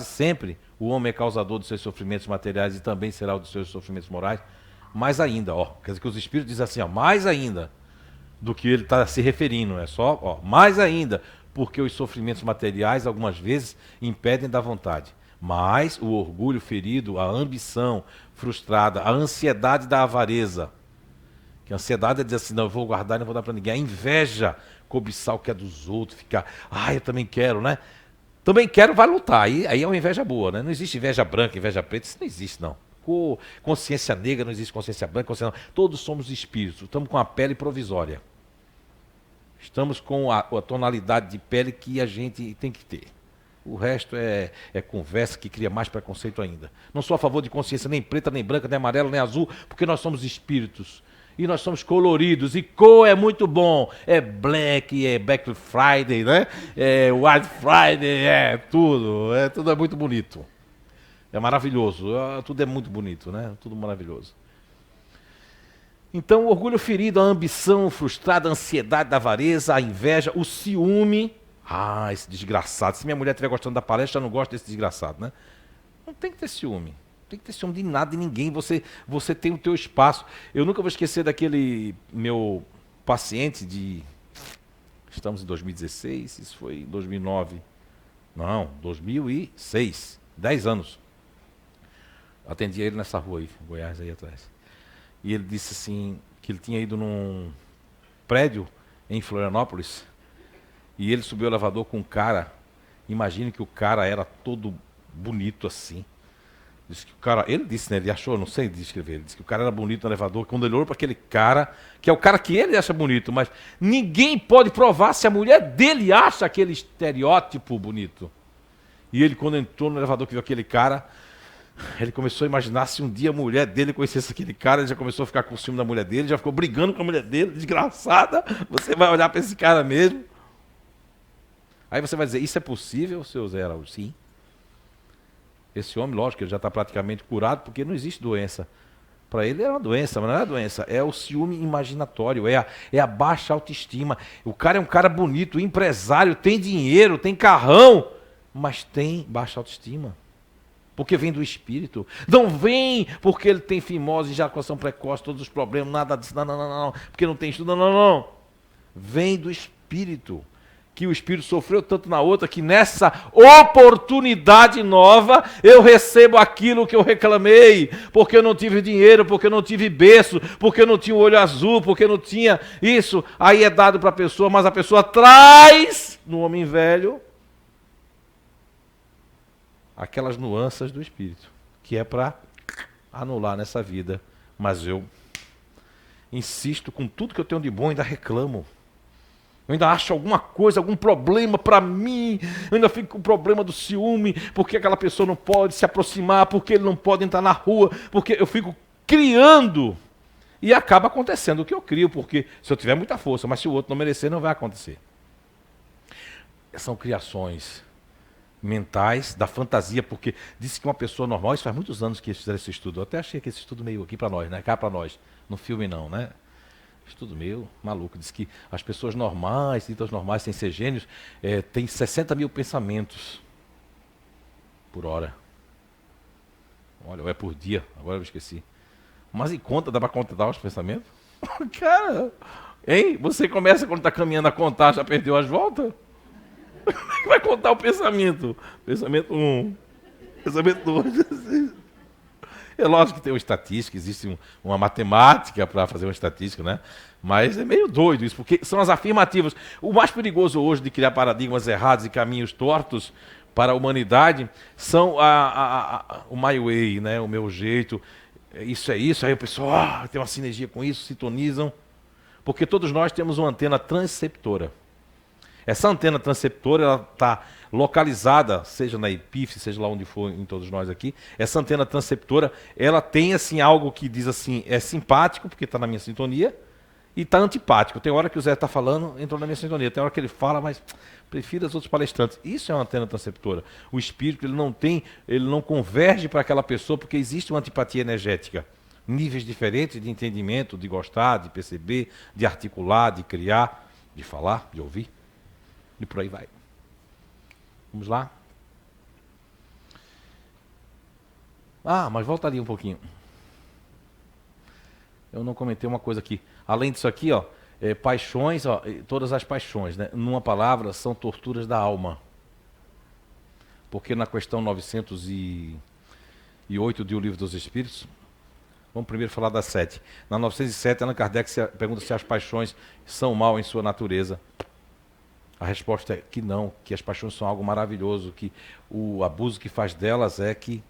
sempre, o homem é causador dos seus sofrimentos materiais e também será o dos seus sofrimentos morais. Mais ainda, quer dizer que os espíritos dizem assim, mais ainda do que ele está se referindo, é só, mais ainda, porque os sofrimentos materiais algumas vezes impedem da vontade. Mas o orgulho ferido, a ambição frustrada, a ansiedade da avareza, que a ansiedade é dizer assim, não, eu vou guardar e não vou dar para ninguém. A inveja, cobiçar o que é dos outros, ficar, eu também quero, né? Também quero, vai lutar. Aí é uma inveja boa, né? Não existe inveja branca, inveja preta, isso não existe, não. Consciência negra, não existe consciência branca, consciência não. Todos somos espíritos, estamos com a pele provisória. Estamos com a tonalidade de pele que a gente tem que ter. O resto é conversa que cria mais preconceito ainda. Não sou a favor de consciência nem preta, nem branca, nem amarela, nem azul, porque nós somos espíritos. E nós somos coloridos. E cor é muito bom. É Black, é Black Friday, né? É White Friday, tudo. Tudo é muito bonito. É maravilhoso. Tudo é muito bonito, né? Tudo maravilhoso. Então, o orgulho ferido, a ambição frustrada, a ansiedade da avareza, a inveja, o ciúme. Esse desgraçado. Se minha mulher estiver gostando da palestra, eu não gosto desse desgraçado, né? Não tem que ter ciúme. Não tem que ter ciúme de nada, de ninguém. Você tem o teu espaço. Eu nunca vou esquecer daquele meu paciente de... Estamos em 2016, isso foi em 2009. Não, 2006. 10 anos. Atendia ele nessa rua aí, Goiás, aí atrás. E ele disse assim, que ele tinha ido num prédio em Florianópolis, e ele subiu o elevador com um cara, imagine que o cara era todo bonito assim. Disse que o cara, ele disse, né, ele achou, não sei descrever, ele disse que o cara era bonito no elevador, quando ele olhou para aquele cara, que é o cara que ele acha bonito, mas ninguém pode provar se a mulher dele acha aquele estereótipo bonito. E ele, quando entrou no elevador que viu aquele cara, ele começou a imaginar se um dia a mulher dele conhecesse aquele cara, ele já começou a ficar com ciúme da mulher dele, já ficou brigando com a mulher dele, desgraçada, você vai olhar para esse cara mesmo. Aí você vai dizer, isso é possível, seu Zé Araújo? Sim. Esse homem, lógico, ele já está praticamente curado, porque não existe doença. Para ele é uma doença, mas não é doença, é o ciúme imaginatório, é a baixa autoestima. O cara é um cara bonito, empresário, tem dinheiro, tem carrão, mas tem baixa autoestima. Porque vem do espírito. Não vem porque ele tem fimose, ejaculação precoce, todos os problemas, nada disso, não, porque não tem estudo, não. Vem do espírito. Que o espírito sofreu tanto na outra, que nessa oportunidade nova, eu recebo aquilo que eu reclamei, porque eu não tive dinheiro, porque eu não tive berço, porque eu não tinha o olho azul, porque eu não tinha isso. Aí é dado para a pessoa, mas a pessoa traz no homem velho aquelas nuances do espírito, que é para anular nessa vida. Mas eu insisto com tudo que eu tenho de bom, ainda reclamo. Eu ainda acho alguma coisa, algum problema para mim. Eu ainda fico com o problema do ciúme, porque aquela pessoa não pode se aproximar, porque ele não pode entrar na rua, porque eu fico criando. E acaba acontecendo o que eu crio, porque se eu tiver muita força, mas se o outro não merecer, não vai acontecer. São criações mentais, da fantasia, porque disse que uma pessoa normal, isso faz muitos anos que eles fizeram esse estudo, eu até achei que esse estudo meio aqui para nós, né? Cá para nós, no filme não, né? Estudo meio maluco, diz que as pessoas normais, ditas normais, sem ser gênios, têm 60 mil pensamentos por hora. Olha, ou é por dia, agora eu esqueci. Mas em conta, dá para contar os pensamentos? Cara, hein? Você começa quando está caminhando a contar, já perdeu as voltas? Como é que vai contar o pensamento? Pensamento 1, pensamento 2. É lógico que tem uma estatística, existe uma matemática para fazer uma estatística, né? Mas é meio doido isso, porque são as afirmativas. O mais perigoso hoje de criar paradigmas errados e caminhos tortos para a humanidade são o my way, né? O meu jeito. Isso é isso, aí o pessoal tem uma sinergia com isso, sintonizam. Porque todos nós temos uma antena transceptora. Essa antena transceptora, ela está localizada, seja na epífise, seja lá onde for em todos nós aqui. Essa antena transceptora, ela tem assim algo que diz assim, é simpático, porque está na minha sintonia, E está antipático. Tem hora que o Zé está falando, entrou na minha sintonia. Tem hora que ele fala, mas prefiro as outras palestrantes. Isso é uma antena transceptora. O espírito ele não converge para aquela pessoa porque existe uma antipatia energética. Níveis diferentes de entendimento, de gostar, de perceber, de articular, de criar, de falar, de ouvir. E por aí vai. Vamos lá? Ah, mas volta ali um pouquinho. Eu não comentei uma coisa aqui. Além disso aqui, ó, paixões, ó, todas as paixões, né? Numa palavra, são torturas da alma. Porque na questão 908 de O Livro dos Espíritos, vamos primeiro falar da 7. Na 907, Allan Kardec pergunta se as paixões são mal em sua natureza. A resposta é que não, que as paixões são algo maravilhoso, que o abuso que faz delas é que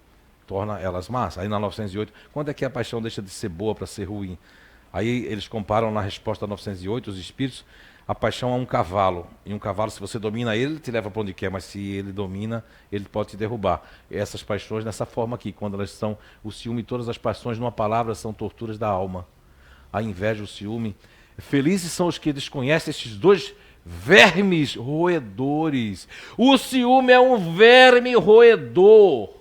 torna elas más. Aí na 908, quando é que a paixão deixa de ser boa para ser ruim? Aí eles comparam na resposta 908, os espíritos, a paixão a um cavalo. E um cavalo, se você domina ele te leva para onde quer, mas se ele domina, ele pode te derrubar. E essas paixões, nessa forma aqui, quando elas são o ciúme, todas as paixões, numa palavra, são torturas da alma. A inveja, o ciúme. Felizes são os que desconhecem estes dois vermes roedores. O ciúme é um verme roedor.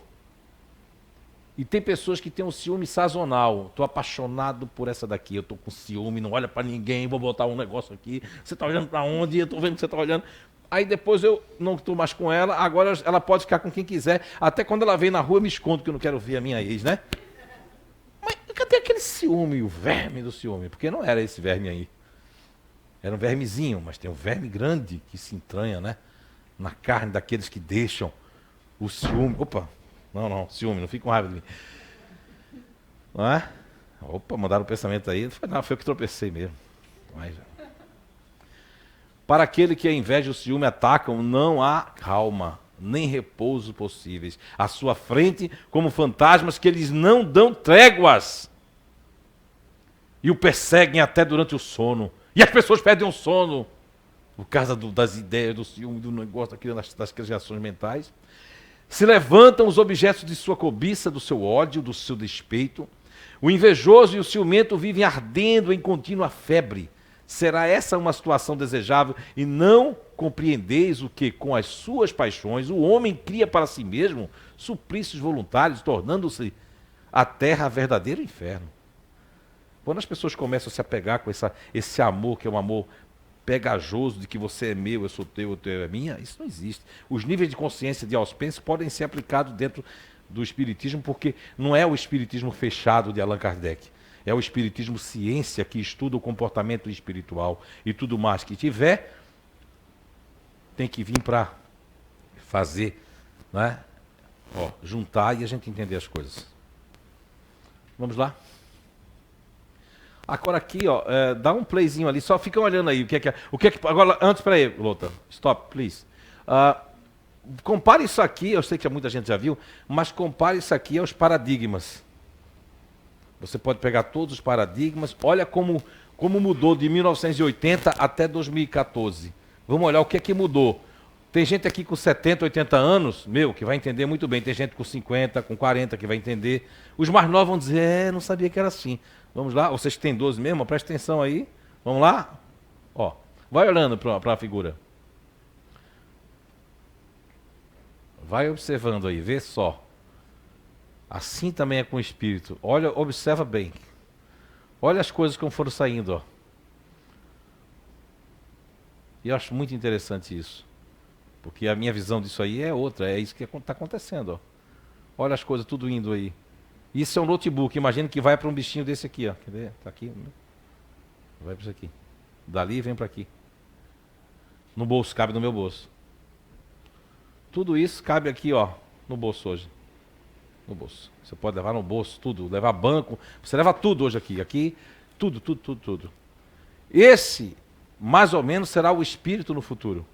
E tem pessoas que têm um ciúme sazonal. Estou apaixonado por essa daqui, eu estou com ciúme, não olha para ninguém, vou botar um negócio aqui. Você está olhando para onde? Eu estou vendo que você está olhando. Aí depois eu não estou mais com ela, agora ela pode ficar com quem quiser. Até quando ela vem na rua eu me escondo que eu não quero ver a minha ex, né? Mas cadê aquele ciúme, o verme do ciúme? Porque não era esse verme aí. Era um vermezinho, mas tem um verme grande que se entranha, né? Na carne daqueles que deixam o ciúme. Opa! Não, ciúme, não fica com raiva de mim. Não é? Opa, mandaram o pensamento aí. Não, foi eu que tropecei mesmo. Mas... Para aquele que a inveja e o ciúme atacam, não há calma, nem repouso possíveis. À sua frente, como fantasmas que eles não dão tréguas. E o perseguem até durante o sono. E as pessoas perdem o sono por causa das ideias, do ciúme, do negócio, das criações mentais. Se levantam os objetos de sua cobiça, do seu ódio, do seu despeito. O invejoso e o ciumento vivem ardendo em contínua febre. Será essa uma situação desejável e não compreendeis o que, com as suas paixões, o homem cria para si mesmo suplícios voluntários, tornando-se a terra verdadeiro inferno. Quando as pessoas começam a se apegar com esse amor, que é um amor pegajoso, de que você é meu, eu sou teu, o teu é minha, isso não existe. Os níveis de consciência de Auspens podem ser aplicados dentro do espiritismo, porque não é o espiritismo fechado de Allan Kardec. É o espiritismo ciência que estuda o comportamento espiritual e tudo mais que tiver, tem que vir para fazer, né? Juntar e a gente entender as coisas. Vamos lá? Agora aqui, dá um playzinho ali, só fica olhando aí. Agora, antes, peraí, Lota, stop, please. Compare isso aqui, eu sei que muita gente já viu, mas compare isso aqui aos paradigmas. Você pode pegar todos os paradigmas, olha como mudou de 1980 até 2014. Vamos olhar o que é que mudou. Tem gente aqui com 70, 80 anos, que vai entender muito bem. Tem gente com 50, com 40 que vai entender. Os mais novos vão dizer, não sabia que era assim. Vamos lá, vocês que têm 12 mesmo, presta atenção aí. Vamos lá? Vai olhando para a figura. Vai observando aí, vê só. Assim também é com o espírito. Olha, observa bem. Olha as coisas como foram saindo, E eu acho muito interessante isso. Porque a minha visão disso aí é outra, é isso que está acontecendo, Olha as coisas tudo indo aí. Isso é um notebook, imagina que vai para um bichinho desse aqui, Quer ver? Tá aqui. Vai para isso aqui. Dali vem para aqui. No bolso, cabe no meu bolso. Tudo isso cabe aqui, no bolso hoje. No bolso. Você pode levar no bolso tudo, levar banco, você leva tudo hoje aqui. Aqui, tudo. Esse, mais ou menos, será o espírito no futuro.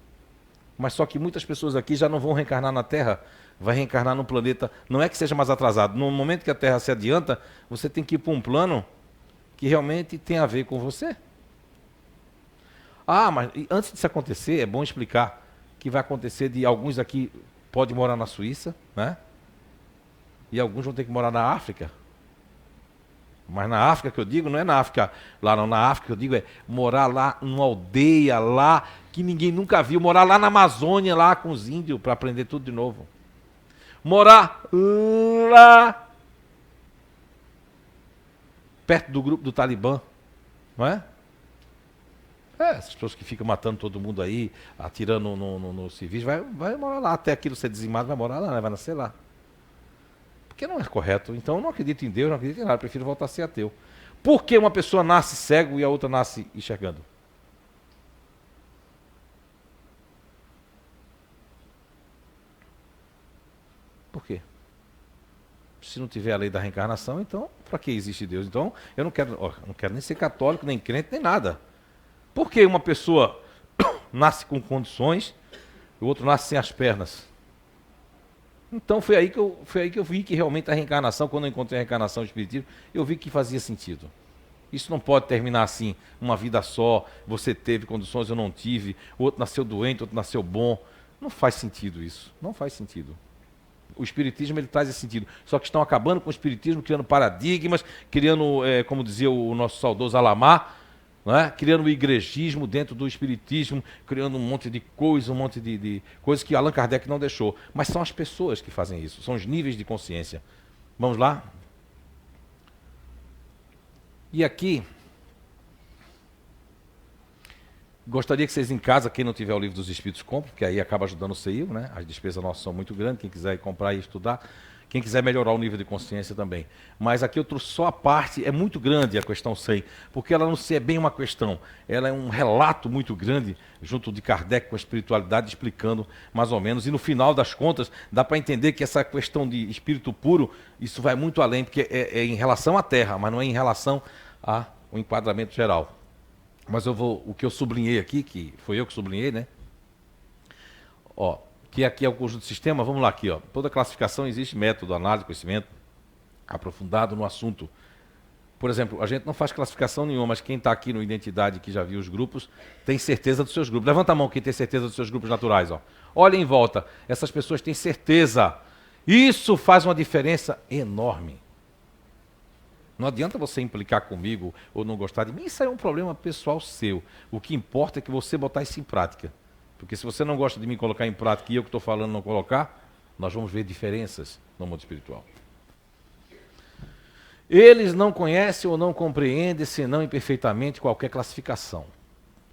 Mas só que muitas pessoas aqui já não vão reencarnar na Terra, vai reencarnar no planeta. Não é que seja mais atrasado. No momento que a Terra se adianta, você tem que ir para um plano que realmente tem a ver com você. Mas antes disso acontecer, é bom explicar que vai acontecer de alguns aqui podem morar na Suíça, né? E alguns vão ter que morar na África. Mas na África que eu digo, não é na África lá não, na África que eu digo é morar lá numa aldeia lá que ninguém nunca viu, morar lá na Amazônia lá com os índios para aprender tudo de novo. Morar lá perto do grupo do Talibã, não é? Essas pessoas que ficam matando todo mundo aí, atirando no civis, vai morar lá, até aquilo ser dizimado, vai morar lá, né? Vai nascer lá. Porque não é correto. Então eu não acredito em Deus, não acredito em nada, eu prefiro voltar a ser ateu. Por que uma pessoa nasce cego e a outra nasce enxergando? Por quê? Se não tiver a lei da reencarnação, então para que existe Deus? Então eu não quero nem ser católico, nem crente, nem nada. Por que uma pessoa nasce com condições e o outro nasce sem as pernas? Então foi aí que eu vi que realmente a reencarnação, quando eu encontrei a reencarnação espiritismo, eu vi que fazia sentido. Isso não pode terminar assim, uma vida só, você teve condições, eu não tive, o outro nasceu doente, o outro nasceu bom. Não faz sentido isso, não faz sentido. O espiritismo ele traz esse sentido. Só que estão acabando com o espiritismo, criando paradigmas, criando, como dizia o nosso saudoso Alamar, não é? Criando o igrejismo dentro do espiritismo, criando um monte de coisa, um monte de coisas que Allan Kardec não deixou. Mas são as pessoas que fazem isso, são os níveis de consciência. Vamos lá? E aqui, gostaria que vocês em casa, quem não tiver o livro dos Espíritos, comprem, porque aí acaba ajudando o CEIU, né? As despesas nossas são muito grandes, quem quiser ir comprar e estudar, quem quiser melhorar o nível de consciência também. Mas aqui eu trouxe só a parte, é muito grande a questão 100, porque ela não se é bem uma questão, ela é um relato muito grande, junto de Kardec com a espiritualidade, explicando mais ou menos, e no final das contas, dá para entender que essa questão de espírito puro, isso vai muito além, porque é em relação à Terra, mas não é em relação ao enquadramento geral. Mas o que eu sublinhei aqui, que foi eu que sublinhei, né? Ó, que aqui é o conjunto de sistema, vamos lá aqui, ó. Toda classificação existe método, análise, conhecimento aprofundado no assunto. Por exemplo, a gente não faz classificação nenhuma, mas quem está aqui no Identidade, que já viu os grupos, tem certeza dos seus grupos. Levanta a mão quem tem certeza dos seus grupos naturais, ó. Olha em volta, essas pessoas têm certeza. Isso faz uma diferença enorme. Não adianta você implicar comigo ou não gostar de mim, isso aí é um problema pessoal seu. O que importa é que você botar isso em prática. Porque se você não gosta de me colocar em prática e eu que estou falando não colocar, nós vamos ver diferenças no mundo espiritual. Eles não conhecem ou não compreendem, senão imperfeitamente, qualquer classificação.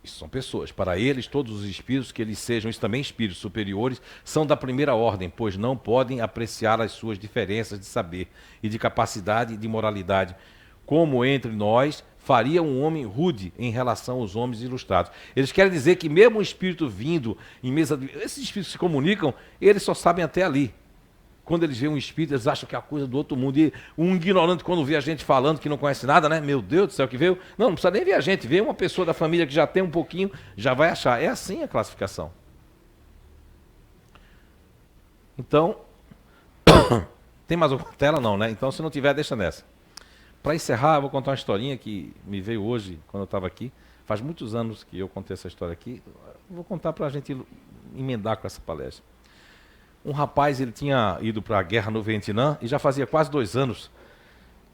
Isso são pessoas. Para eles, todos os espíritos, que eles sejam, isso também espíritos superiores, são da primeira ordem, pois não podem apreciar as suas diferenças de saber e de capacidade e de moralidade, como entre nós faria um homem rude em relação aos homens ilustrados. Eles querem dizer que mesmo um espírito vindo em mesa de... Esses espíritos se comunicam, eles só sabem até ali. Quando eles veem um espírito, eles acham que é a coisa do outro mundo. E um ignorante, quando vê a gente falando que não conhece nada, né? Meu Deus do céu, que veio... Não precisa nem ver a gente. Vê uma pessoa da família que já tem um pouquinho, já vai achar. É assim a classificação. Então, tem mais alguma tela? Não, né? Então, se não tiver, deixa nessa. Para encerrar, eu vou contar uma historinha que me veio hoje, quando eu estava aqui. Faz muitos anos que eu contei essa história aqui. Vou contar para a gente emendar com essa palestra. Um rapaz, ele tinha ido para a guerra no Vietnã e já fazia quase 2 anos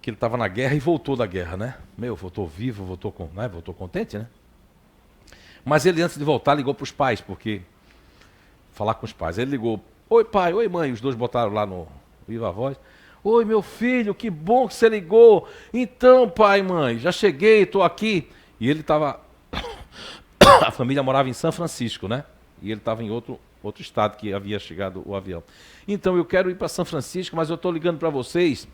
que ele estava na guerra e voltou da guerra, né? Voltou vivo, voltou contente, né? Mas ele, antes de voltar, ligou para os pais, porque... Falar com os pais. Ele ligou, oi pai, oi mãe, os dois botaram lá no Viva Voz. Oi meu filho, que bom que você ligou. Então pai e mãe, já cheguei, estou aqui. E ele estava... A família morava em São Francisco, né? E ele estava em outro estado que havia chegado o avião. Então, eu quero ir para São Francisco, mas eu estou ligando para vocês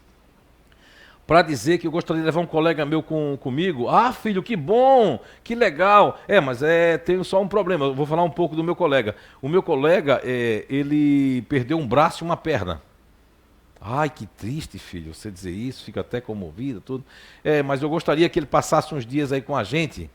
para dizer que eu gostaria de levar um colega meu comigo. Ah, filho, que bom, que legal. Mas tenho só um problema, eu vou falar um pouco do meu colega. O meu colega, ele perdeu um braço e uma perna. Ai, que triste, filho, você dizer isso, fica até comovido, tudo. Mas eu gostaria que ele passasse uns dias aí com a gente.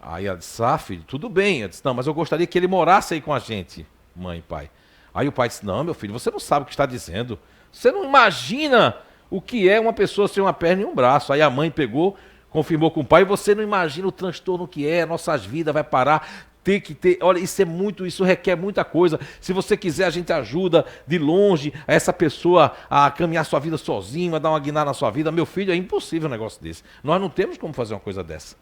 Aí ela disse, filho, tudo bem. Eu disse, não, mas eu gostaria que ele morasse aí com a gente, mãe e pai. Aí o pai disse, não, meu filho, você não sabe o que está dizendo. Você não imagina o que é uma pessoa sem uma perna e um braço. Aí a mãe pegou, confirmou com o pai, você não imagina o transtorno que é, nossas vidas vai parar. ter que ter, olha, isso requer muita coisa. Se você quiser, a gente ajuda de longe a essa pessoa a caminhar sua vida sozinho, a dar uma guinada na sua vida. Meu filho, é impossível um negócio desse. Nós não temos como fazer uma coisa dessa.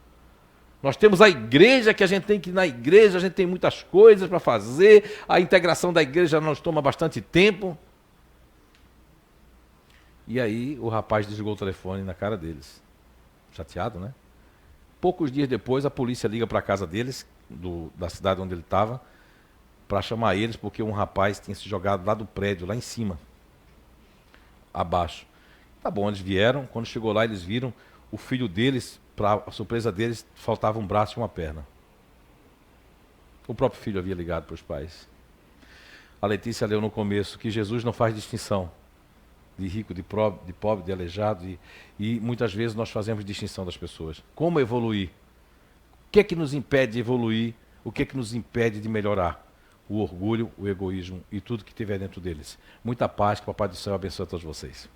Nós temos a igreja, que a gente tem que ir na igreja, a gente tem muitas coisas para fazer, a integração da igreja nos toma bastante tempo. E aí o rapaz desligou o telefone na cara deles. Chateado, né? Poucos dias depois, a polícia liga para a casa deles, da cidade onde ele estava, para chamar eles, porque um rapaz tinha se jogado lá do prédio, lá em cima, abaixo. Tá bom, eles vieram, quando chegou lá, eles viram o filho deles, para a surpresa deles, faltava um braço e uma perna. O próprio filho havia ligado para os pais. A Letícia leu no começo que Jesus não faz distinção de rico, de pobre, de aleijado, e muitas vezes nós fazemos distinção das pessoas. Como evoluir? O que é que nos impede de evoluir? O que é que nos impede de melhorar? O orgulho, o egoísmo e tudo que tiver dentro deles. Muita paz, que o Papai do Céu abençoe a todos vocês.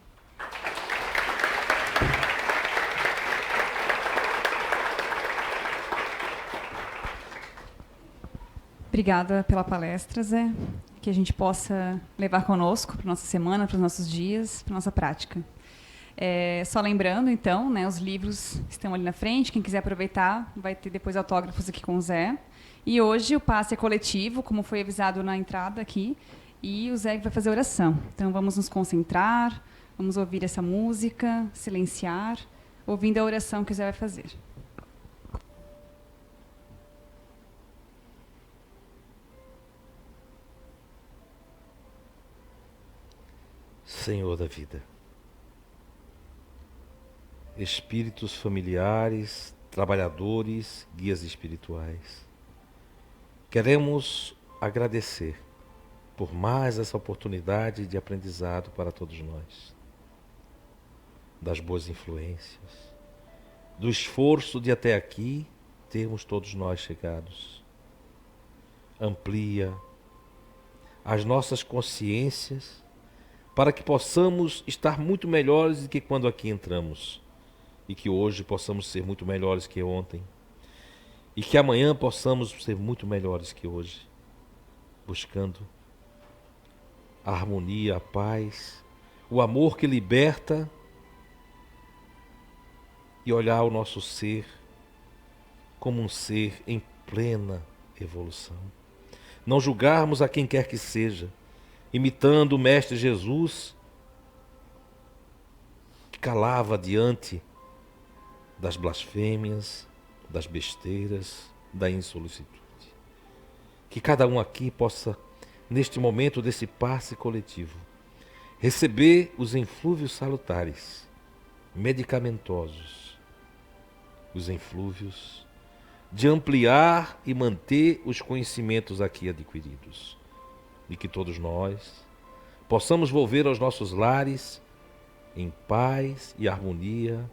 Obrigada pela palestra, Zé. Que a gente possa levar conosco para a nossa semana, para os nossos dias, para a nossa prática. Só lembrando, então, né, os livros estão ali na frente. Quem quiser aproveitar, vai ter depois autógrafos aqui com o Zé. E hoje o passe é coletivo, como foi avisado na entrada aqui, e o Zé vai fazer oração. Então vamos nos concentrar, vamos ouvir essa música, silenciar, ouvindo a oração que o Zé vai fazer. Senhor da vida, espíritos familiares, trabalhadores, guias espirituais, queremos agradecer por mais essa oportunidade de aprendizado para todos nós, das boas influências, do esforço de até aqui termos todos nós chegados. Amplia as nossas consciências para que possamos estar muito melhores do que quando aqui entramos, e que hoje possamos ser muito melhores que ontem, e que amanhã possamos ser muito melhores que hoje, buscando a harmonia, a paz, o amor que liberta, e olhar o nosso ser como um ser em plena evolução. Não julgarmos a quem quer que seja, imitando o Mestre Jesus, que calava diante das blasfêmias, das besteiras, da insolicitude. Que cada um aqui possa, neste momento desse passe coletivo, receber os inflúvios salutares, medicamentosos, os inflúvios de ampliar e manter os conhecimentos aqui adquiridos. E que todos nós possamos volver aos nossos lares em paz e harmonia,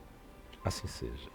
assim seja.